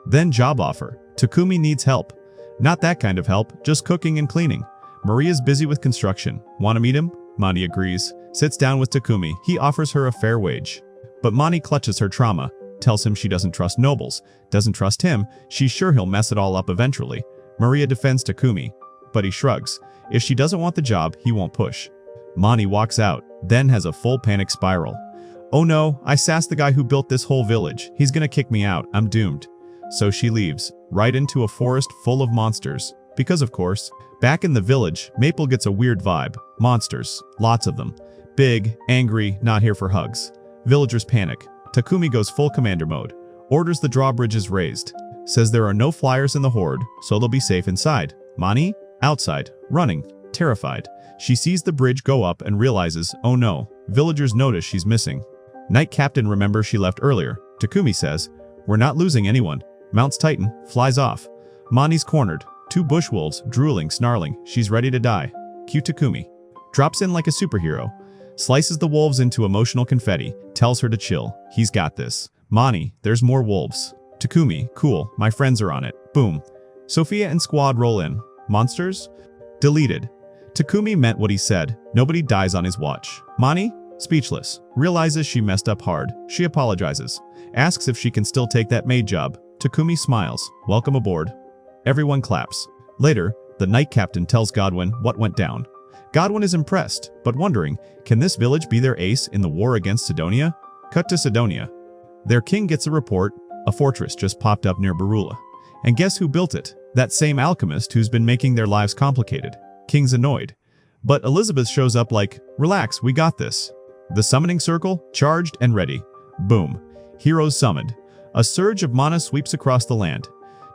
Then job offer. Takumi needs help. Not that kind of help, just cooking and cleaning. Maria's busy with construction. Want to meet him? Mani agrees. Sits down with Takumi. He offers her a fair wage. But Mani clutches her trauma. Tells him she doesn't trust nobles. Doesn't trust him. She's sure he'll mess it all up eventually. Maria defends Takumi. But he shrugs. If she doesn't want the job, he won't push. Mani walks out. Then has a full panic spiral. Oh no, I sassed the guy who built this whole village. He's gonna kick me out. I'm doomed. So she leaves. Right into a forest full of monsters. Because of course. Back in the village, Maple gets a weird vibe. Monsters. Lots of them. Big, angry, not here for hugs. Villagers panic. Takumi goes full commander mode. Orders the drawbridges raised. Says there are no flyers in the horde, so they'll be safe inside. Mani? Outside. Running. Terrified. She sees the bridge go up and realizes, oh no. Villagers notice she's missing. Knight Captain remembers she left earlier. Takumi says, we're not losing anyone. Mounts Titan. Flies off. Mani's cornered. 2 bush wolves, drooling, snarling. She's ready to die. Cue Takumi. Drops in like a superhero. Slices the wolves into emotional confetti. Tells her to chill. He's got this. Mani, there's more wolves. Takumi, cool, my friends are on it. Boom. Sophia and squad roll in. Monsters? Deleted. Takumi meant what he said. Nobody dies on his watch. Mani? Speechless. Realizes she messed up hard. She apologizes. Asks if she can still take that maid job. Takumi smiles. Welcome aboard. Everyone claps. Later, the knight captain tells Godwin what went down. Godwin is impressed, but wondering, can this village be their ace in the war against Sidonia? Cut to Sidonia. Their king gets a report. A fortress just popped up near Barula. And guess who built it? That same alchemist who's been making their lives complicated. King's annoyed. But Elizabeth shows up like, relax, we got this. The summoning circle, charged and ready. Boom. Heroes summoned. A surge of mana sweeps across the land.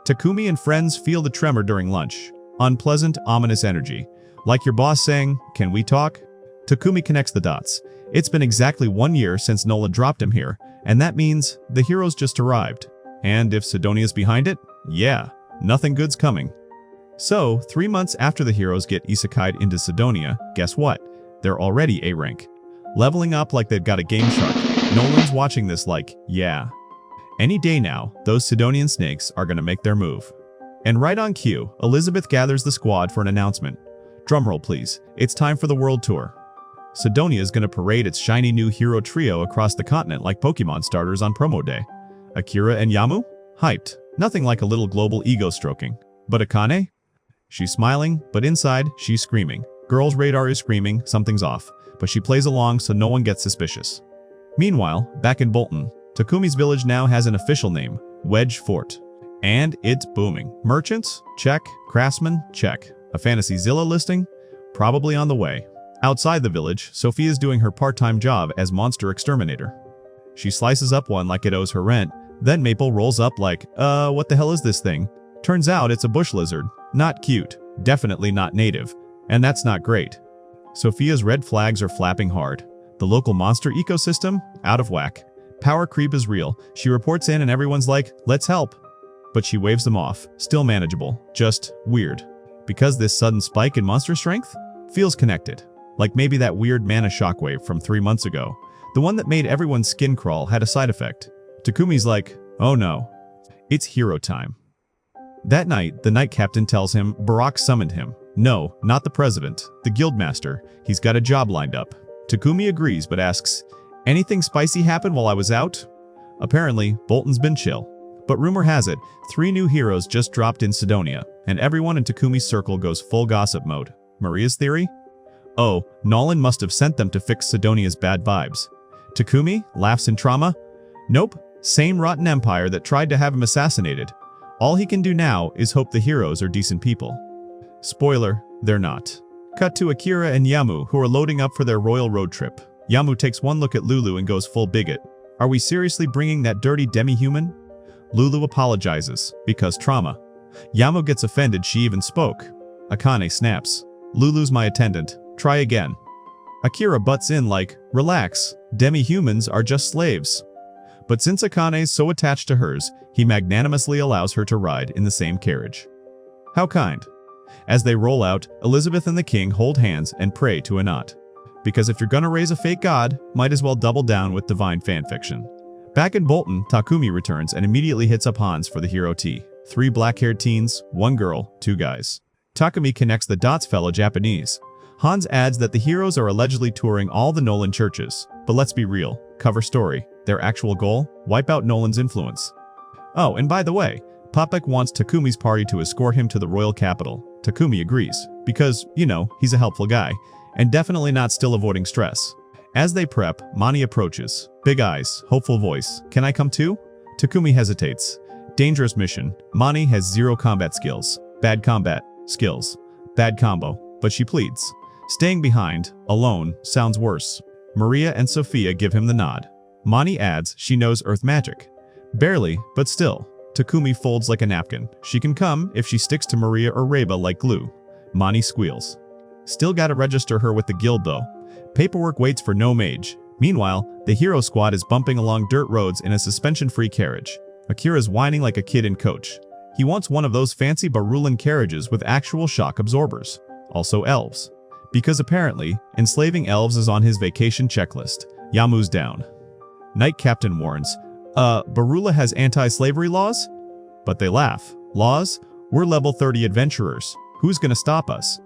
Takumi and friends feel the tremor during lunch. Unpleasant, ominous energy. Like your boss saying, can we talk? Takumi connects the dots. It's been exactly 1 year since Nola dropped him here, and that means the heroes just arrived. And if Sidonia's behind it, yeah, nothing good's coming. So, 3 months after the heroes get isekai'd into Sidonia, guess what? They're already A rank. Leveling up like they've got a game shark. Nolan's watching this like, yeah. Any day now, those Sidonian snakes are gonna make their move. And right on cue, Elizabeth gathers the squad for an announcement. Drumroll please, it's time for the world tour. Sidonia is gonna parade its shiny new hero trio across the continent like Pokemon starters on promo day. Akira and Yamu? Hyped. Nothing like a little global ego stroking. But Akane? She's smiling, but inside, she's screaming. Girl's radar is screaming, something's off. But she plays along so no one gets suspicious. Meanwhile, back in Bolton, Takumi's village now has an official name, Wedge Fort. And it's booming. Merchants? Check. Craftsmen? Check. A Fantasy Zilla listing? Probably on the way. Outside the village, Sophia's doing her part-time job as monster exterminator. She slices up one like it owes her rent, then Maple rolls up like, what the hell is this thing? Turns out it's a bush lizard. Not cute. Definitely not native. And that's not great. Sophia's red flags are flapping hard. The local monster ecosystem? Out of whack. Power creep is real. She reports in and everyone's like, let's help. But she waves them off. Still manageable. Just weird. Because this sudden spike in monster strength? Feels connected. Like maybe that weird mana shockwave from 3 months ago. The one that made everyone's skin crawl had a side effect. Takumi's like, oh no. It's hero time. That night, the night captain tells him Barack summoned him. No, not the president. The guildmaster. He's got a job lined up. Takumi agrees but asks, anything spicy happened while I was out? Apparently, Bolton's been chill. But rumor has it, 3 new heroes just dropped in Sidonia, and everyone in Takumi's circle goes full gossip mode. Maria's theory? Oh, Nolan must have sent them to fix Sidonia's bad vibes. Takumi laughs in trauma. Nope, same rotten empire that tried to have him assassinated. All he can do now is hope the heroes are decent people. Spoiler, they're not. Cut to Akira and Yamu, who are loading up for their royal road trip. Yamu takes one look at Lulu and goes full bigot. Are we seriously bringing that dirty demi-human? Lulu apologizes, because trauma. Yamu gets offended she even spoke. Akane snaps. Lulu's my attendant. Try again. Akira butts in like, relax, demi-humans are just slaves. But since Akane's so attached to hers, he magnanimously allows her to ride in the same carriage. How kind. As they roll out, Elizabeth and the king hold hands and pray to Anat. Because if you're gonna raise a fake god, might as well double down with divine fanfiction. Back in Bolton, Takumi returns and immediately hits up Hans for the hero tea. 3 black-haired teens, 1 girl, 2 guys. Takumi connects the dots fellow Japanese. Hans adds that the heroes are allegedly touring all the Nolan churches. But let's be real, cover story. Their actual goal? Wipe out Nolan's influence. Oh, and by the way, Popek wants Takumi's party to escort him to the royal capital. Takumi agrees, because, you know, he's a helpful guy, and definitely not still avoiding stress. As they prep, Mani approaches. Big eyes, hopeful voice. Can I come too? Takumi hesitates. Dangerous mission. Mani has 0 combat skills. Bad combat. Skills. Bad combo. But she pleads. Staying behind, alone, sounds worse. Maria and Sophia give him the nod. Mani adds she knows earth magic. Barely, but still. Takumi folds like a napkin. She can come if she sticks to Maria or Reba like glue. Mani squeals. Still gotta register her with the guild though. Paperwork waits for no mage. Meanwhile, the hero squad is bumping along dirt roads in a suspension-free carriage. Akira's whining like a kid in coach. He wants one of those fancy Barulan carriages with actual shock absorbers. Also elves. Because apparently, enslaving elves is on his vacation checklist. Yamu's down. Night Captain warns, Barula has anti-slavery laws? But they laugh. Laws? We're level 30 adventurers. Who's gonna stop us?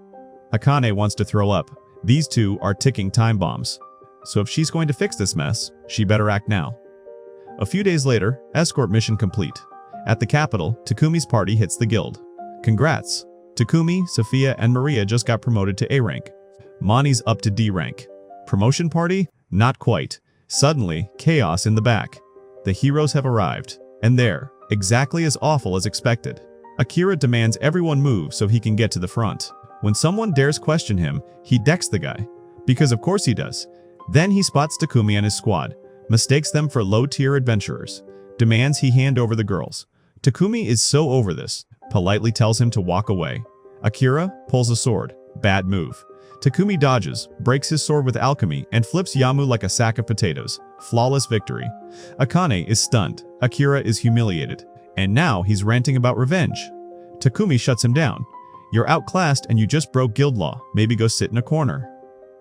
Akane wants to throw up. These two are ticking time bombs. So if she's going to fix this mess, she better act now. A few days later, escort mission complete. At the capital, Takumi's party hits the guild. Congrats! Takumi, Sophia, and Maria just got promoted to A rank. Mani's up to D rank. Promotion party? Not quite. Suddenly, chaos in the back. The heroes have arrived. And they're exactly as awful as expected. Akira demands everyone move so he can get to the front. When someone dares question him, he decks the guy. Because of course he does. Then he spots Takumi and his squad, mistakes them for low-tier adventurers, demands he hand over the girls. Takumi is so over this, politely tells him to walk away. Akira pulls a sword. Bad move. Takumi dodges, breaks his sword with alchemy, and flips Yamu like a sack of potatoes. Flawless victory. Akane is stunned. Akira is humiliated. And now he's ranting about revenge. Takumi shuts him down. You're outclassed and you just broke guild law. Maybe go sit in a corner.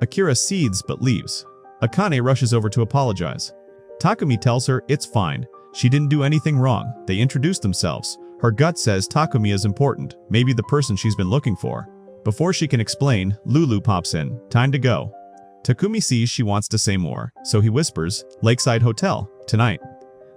Akira seethes but leaves. Akane rushes over to apologize. Takumi tells her it's fine. She didn't do anything wrong. They introduced themselves. Her gut says Takumi is important, maybe the person she's been looking for. Before she can explain, Lulu pops in. Time to go. Takumi sees she wants to say more, so he whispers, Lakeside Hotel, tonight.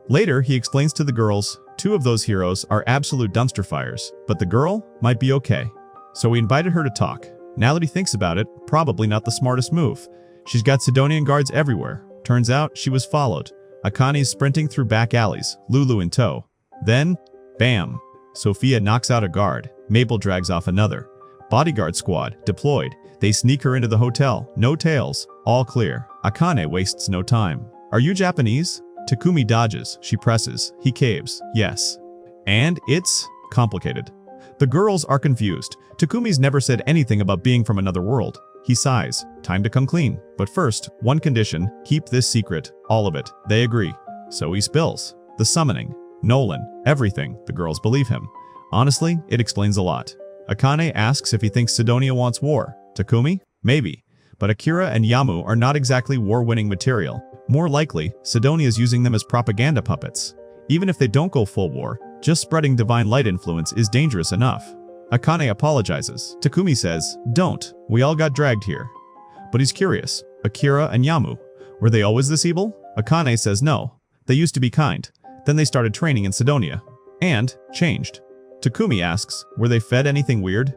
Later, he explains to the girls, 2 of those heroes are absolute dumpster fires, but the girl might be okay. So he invited her to talk. Now that he thinks about it, probably not the smartest move. She's got Sidonian guards everywhere. Turns out she was followed. Akane's sprinting through back alleys, Lulu in tow. Then, bam! Sophia knocks out a guard. Maple drags off another. Bodyguard squad, deployed. They sneak her into the hotel. No tails. All clear. Akane wastes no time. Are you Japanese? Takumi dodges. She presses. He caves. Yes. And it's complicated. The girls are confused. Takumi's never said anything about being from another world. He sighs. Time to come clean. But first, one condition, keep this secret. All of it. They agree. So he spills. The summoning. Nolan. Everything. The girls believe him. Honestly, it explains a lot. Akane asks if he thinks Sidonia wants war. Takumi? Maybe. But Akira and Yamu are not exactly war-winning material. More likely, Sidonia is using them as propaganda puppets. Even if they don't go full war, just spreading divine light influence is dangerous enough. Akane apologizes. Takumi says, don't. We all got dragged here. But he's curious. Akira and Yamu, were they always this evil? Akane says no. They used to be kind. Then they started training in Sidonia. And changed. Takumi asks, were they fed anything weird?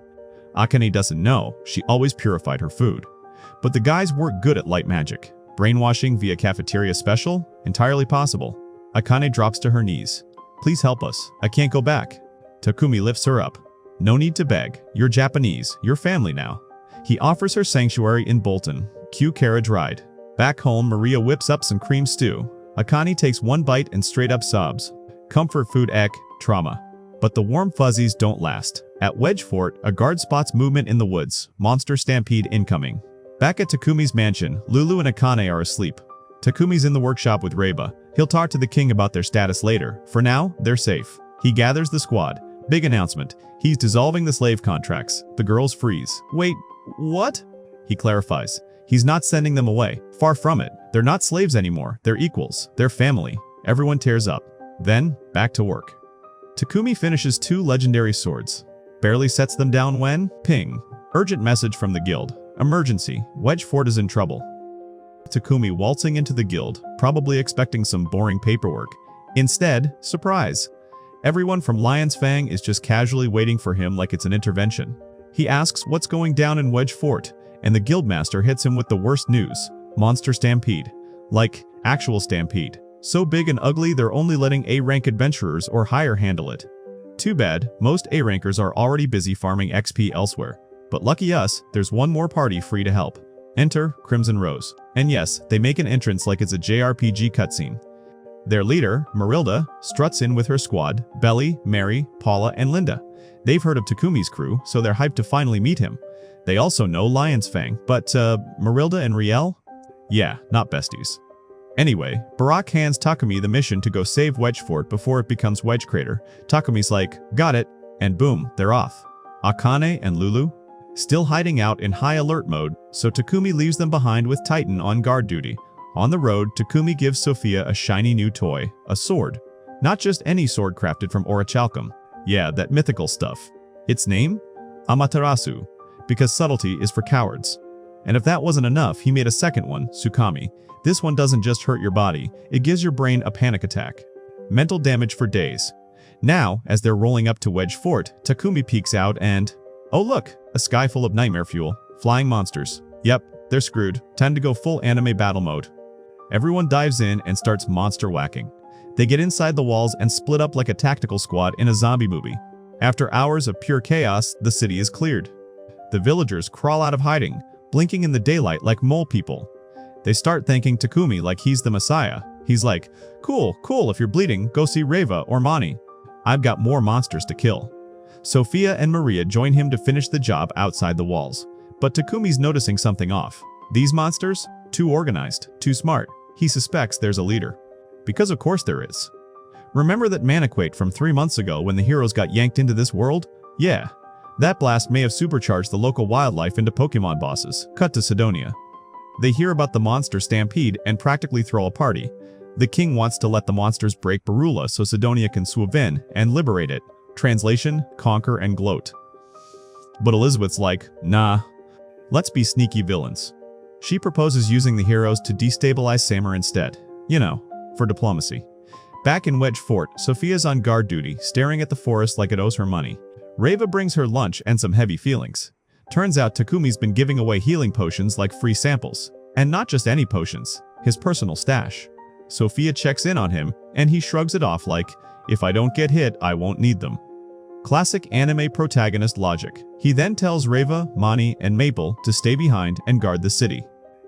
Akane doesn't know. She always purified her food. But the guys weren't good at light magic. Brainwashing via cafeteria special? Entirely possible. Akane drops to her knees. Please help us. I can't go back. Takumi lifts her up. No need to beg. You're Japanese. You're family now. He offers her sanctuary in Bolton. Cue carriage ride. Back home, Maria whips up some cream stew. Akane takes one bite and straight up sobs. Comfort food trauma. But the warm fuzzies don't last. At Wedge Fort, a guard spots movement in the woods. Monster stampede incoming. Back at Takumi's mansion, Lulu and Akane are asleep. Takumi's in the workshop with Reiba. He'll talk to the king about their status later. For now, they're safe. He gathers the squad. Big announcement. He's dissolving the slave contracts. The girls freeze. Wait, what? He clarifies. He's not sending them away. Far from it. They're not slaves anymore. They're equals. They're family. Everyone tears up. Then, back to work. Takumi finishes 2 legendary swords. Barely sets them down when, ping. Urgent message from the guild. Emergency. Wedge Fort is in trouble. Takumi waltzing into the guild, probably expecting some boring paperwork. Instead, surprise. Everyone from Lion's Fang is just casually waiting for him like it's an intervention. He asks what's going down in Wedge Fort, and the guildmaster hits him with the worst news. Monster stampede. Like, actual stampede. So big and ugly they're only letting A-rank adventurers or higher handle it. Too bad, most A-rankers are already busy farming XP elsewhere. But lucky us, there's one more party free to help. Enter Crimson Rose. And yes, they make an entrance like it's a JRPG cutscene. Their leader, Marilda, struts in with her squad, Belly, Mary, Paula, and Linda. They've heard of Takumi's crew, so they're hyped to finally meet him. They also know Lion's Fang, but Marilda and Riel? Yeah, not besties. Anyway, Barak hands Takumi the mission to go save Wedge Fort before it becomes Wedge Crater. Takumi's like, got it, and boom, they're off. Akane and Lulu? Still hiding out in high alert mode, so Takumi leaves them behind with Titan on guard duty. On the road, Takumi gives Sophia a shiny new toy, a sword. Not just any sword crafted from orichalcum. Yeah, that mythical stuff. Its name? Amaterasu, because subtlety is for cowards. And if that wasn't enough, he made a second one, Tsukami. This one doesn't just hurt your body, it gives your brain a panic attack. Mental damage for days. Now, as they're rolling up to Wedge Fort, Takumi peeks out and... oh look, a sky full of nightmare fuel. Flying monsters. Yep, they're screwed. Time to go full anime battle mode. Everyone dives in and starts monster whacking. They get inside the walls and split up like a tactical squad in a zombie movie. After hours of pure chaos, the city is cleared. The villagers crawl out of hiding, blinking in the daylight like mole people. They start thanking Takumi like he's the messiah. He's like, cool, if you're bleeding, go see Reiva or Mani. I've got more monsters to kill. Sophia and Maria join him to finish the job outside the walls. But Takumi's noticing something off. These monsters? Too organized, too smart. He suspects there's a leader. Because of course there is. Remember that Maniquate from 3 months ago when the heroes got yanked into this world? Yeah. That blast may have supercharged the local wildlife into Pokemon bosses. Cut to Sidonia. They hear about the monster stampede and practically throw a party. The king wants to let the monsters break Barula so Sidonia can swoop in and liberate it. Translation, conquer and gloat. But Elizabeth's like, nah. Let's be sneaky villains. She proposes using the heroes to destabilize Samur instead. You know, for diplomacy. Back in Wedge Fort, Sophia's on guard duty, staring at the forest like it owes her money. Reva brings her lunch and some heavy feelings. Turns out Takumi's been giving away healing potions like free samples. And not just any potions, his personal stash. Sophia checks in on him, and he shrugs it off like, if I don't get hit, I won't need them. Classic anime protagonist logic. He then tells Reva, Mani, and Maple to stay behind and guard the city.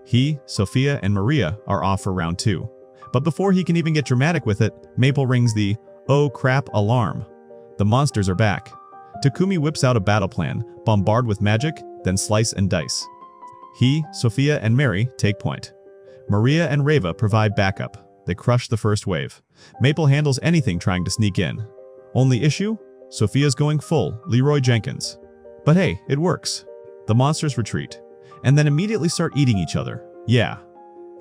He, Sophia, and Maria are off for round 2. But before he can even get dramatic with it, Maple rings the, oh crap, alarm. The monsters are back. Takumi whips out a battle plan, bombard with magic, then slice and dice. He, Sophia, and Mary take point. Maria and Reva provide backup. They crush the first wave. Maple handles anything trying to sneak in. Only issue? Sophia's going full Leroy Jenkins. But hey, it works. The monsters retreat, and then immediately start eating each other. Yeah.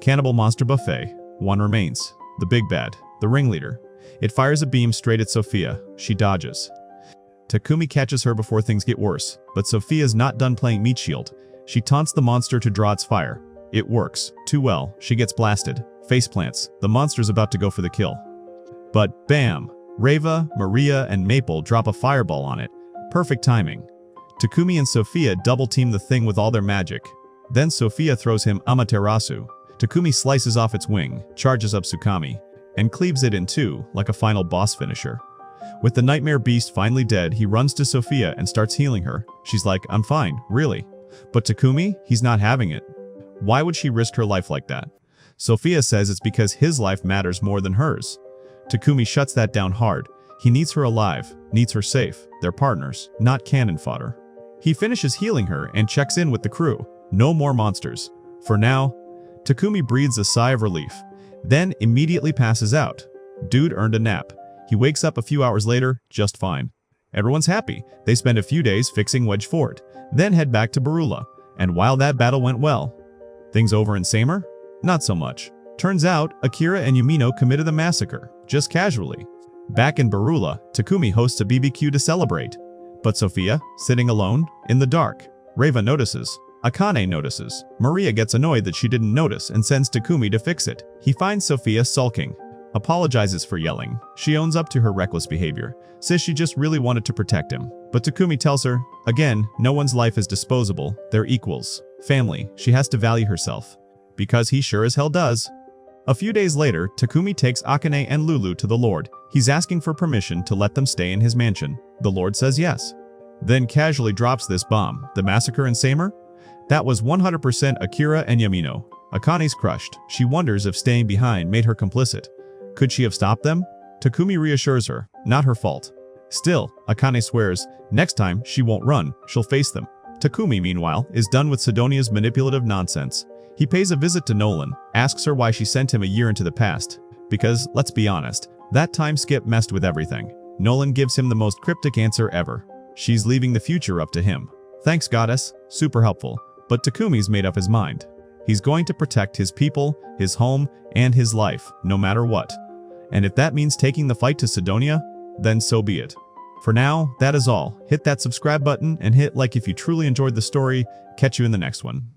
Cannibal monster buffet. One remains. The big bad. The ringleader. It fires a beam straight at Sophia. She dodges. Takumi catches her before things get worse, but Sophia's not done playing meat shield. She taunts the monster to draw its fire. It works. Too well. She gets blasted. Face plants. The monster's about to go for the kill. But bam! Reva, Maria, and Maple drop a fireball on it. Perfect timing. Takumi and Sophia double-team the thing with all their magic. Then Sophia throws him Amaterasu. Takumi slices off its wing, charges up Tsukami, and cleaves it in two like a final boss finisher. With the nightmare beast finally dead, he runs to Sophia and starts healing her. She's like, I'm fine, really. But Takumi, he's not having it. Why would she risk her life like that? Sophia says it's because his life matters more than hers. Takumi shuts that down hard. He needs her alive, needs her safe. They're partners, not cannon fodder. He finishes healing her and checks in with the crew. No more monsters. For now. Takumi breathes a sigh of relief, then immediately passes out. Dude earned a nap. He wakes up a few hours later, just fine. Everyone's happy. They spend a few days fixing Wedge Fort, then head back to Barula. And while that battle went well, things over in Samer? Not so much. Turns out, Akira and Yumino committed the massacre, just casually. Back in Barula, Takumi hosts a BBQ to celebrate. But Sophia, sitting alone, in the dark. Reva notices. Akane notices. Maria gets annoyed that she didn't notice and sends Takumi to fix it. He finds Sophia sulking. Apologizes for yelling. She owns up to her reckless behavior. Says she just really wanted to protect him. But Takumi tells her, again, no one's life is disposable. They're equals. Family. She has to value herself. Because he sure as hell does. A few days later, Takumi takes Akane and Lulu to the Lord. He's asking for permission to let them stay in his mansion. The Lord says yes. Then casually drops this bomb. The massacre in Samer? That was 100% Akira and Yumino. Akane's crushed. She wonders if staying behind made her complicit. Could she have stopped them? Takumi reassures her, not her fault. Still, Akane swears, next time she won't run, she'll face them. Takumi, meanwhile, is done with Sidonia's manipulative nonsense. He pays a visit to Nolan, asks her why she sent him a year into the past. Because, let's be honest, that time skip messed with everything. Nolan gives him the most cryptic answer ever. She's leaving the future up to him. Thanks, goddess. Super helpful. But Takumi's made up his mind. He's going to protect his people, his home, and his life, no matter what. And if that means taking the fight to Sidonia, then so be it. For now, that is all. Hit that subscribe button and hit like if you truly enjoyed the story. Catch you in the next one.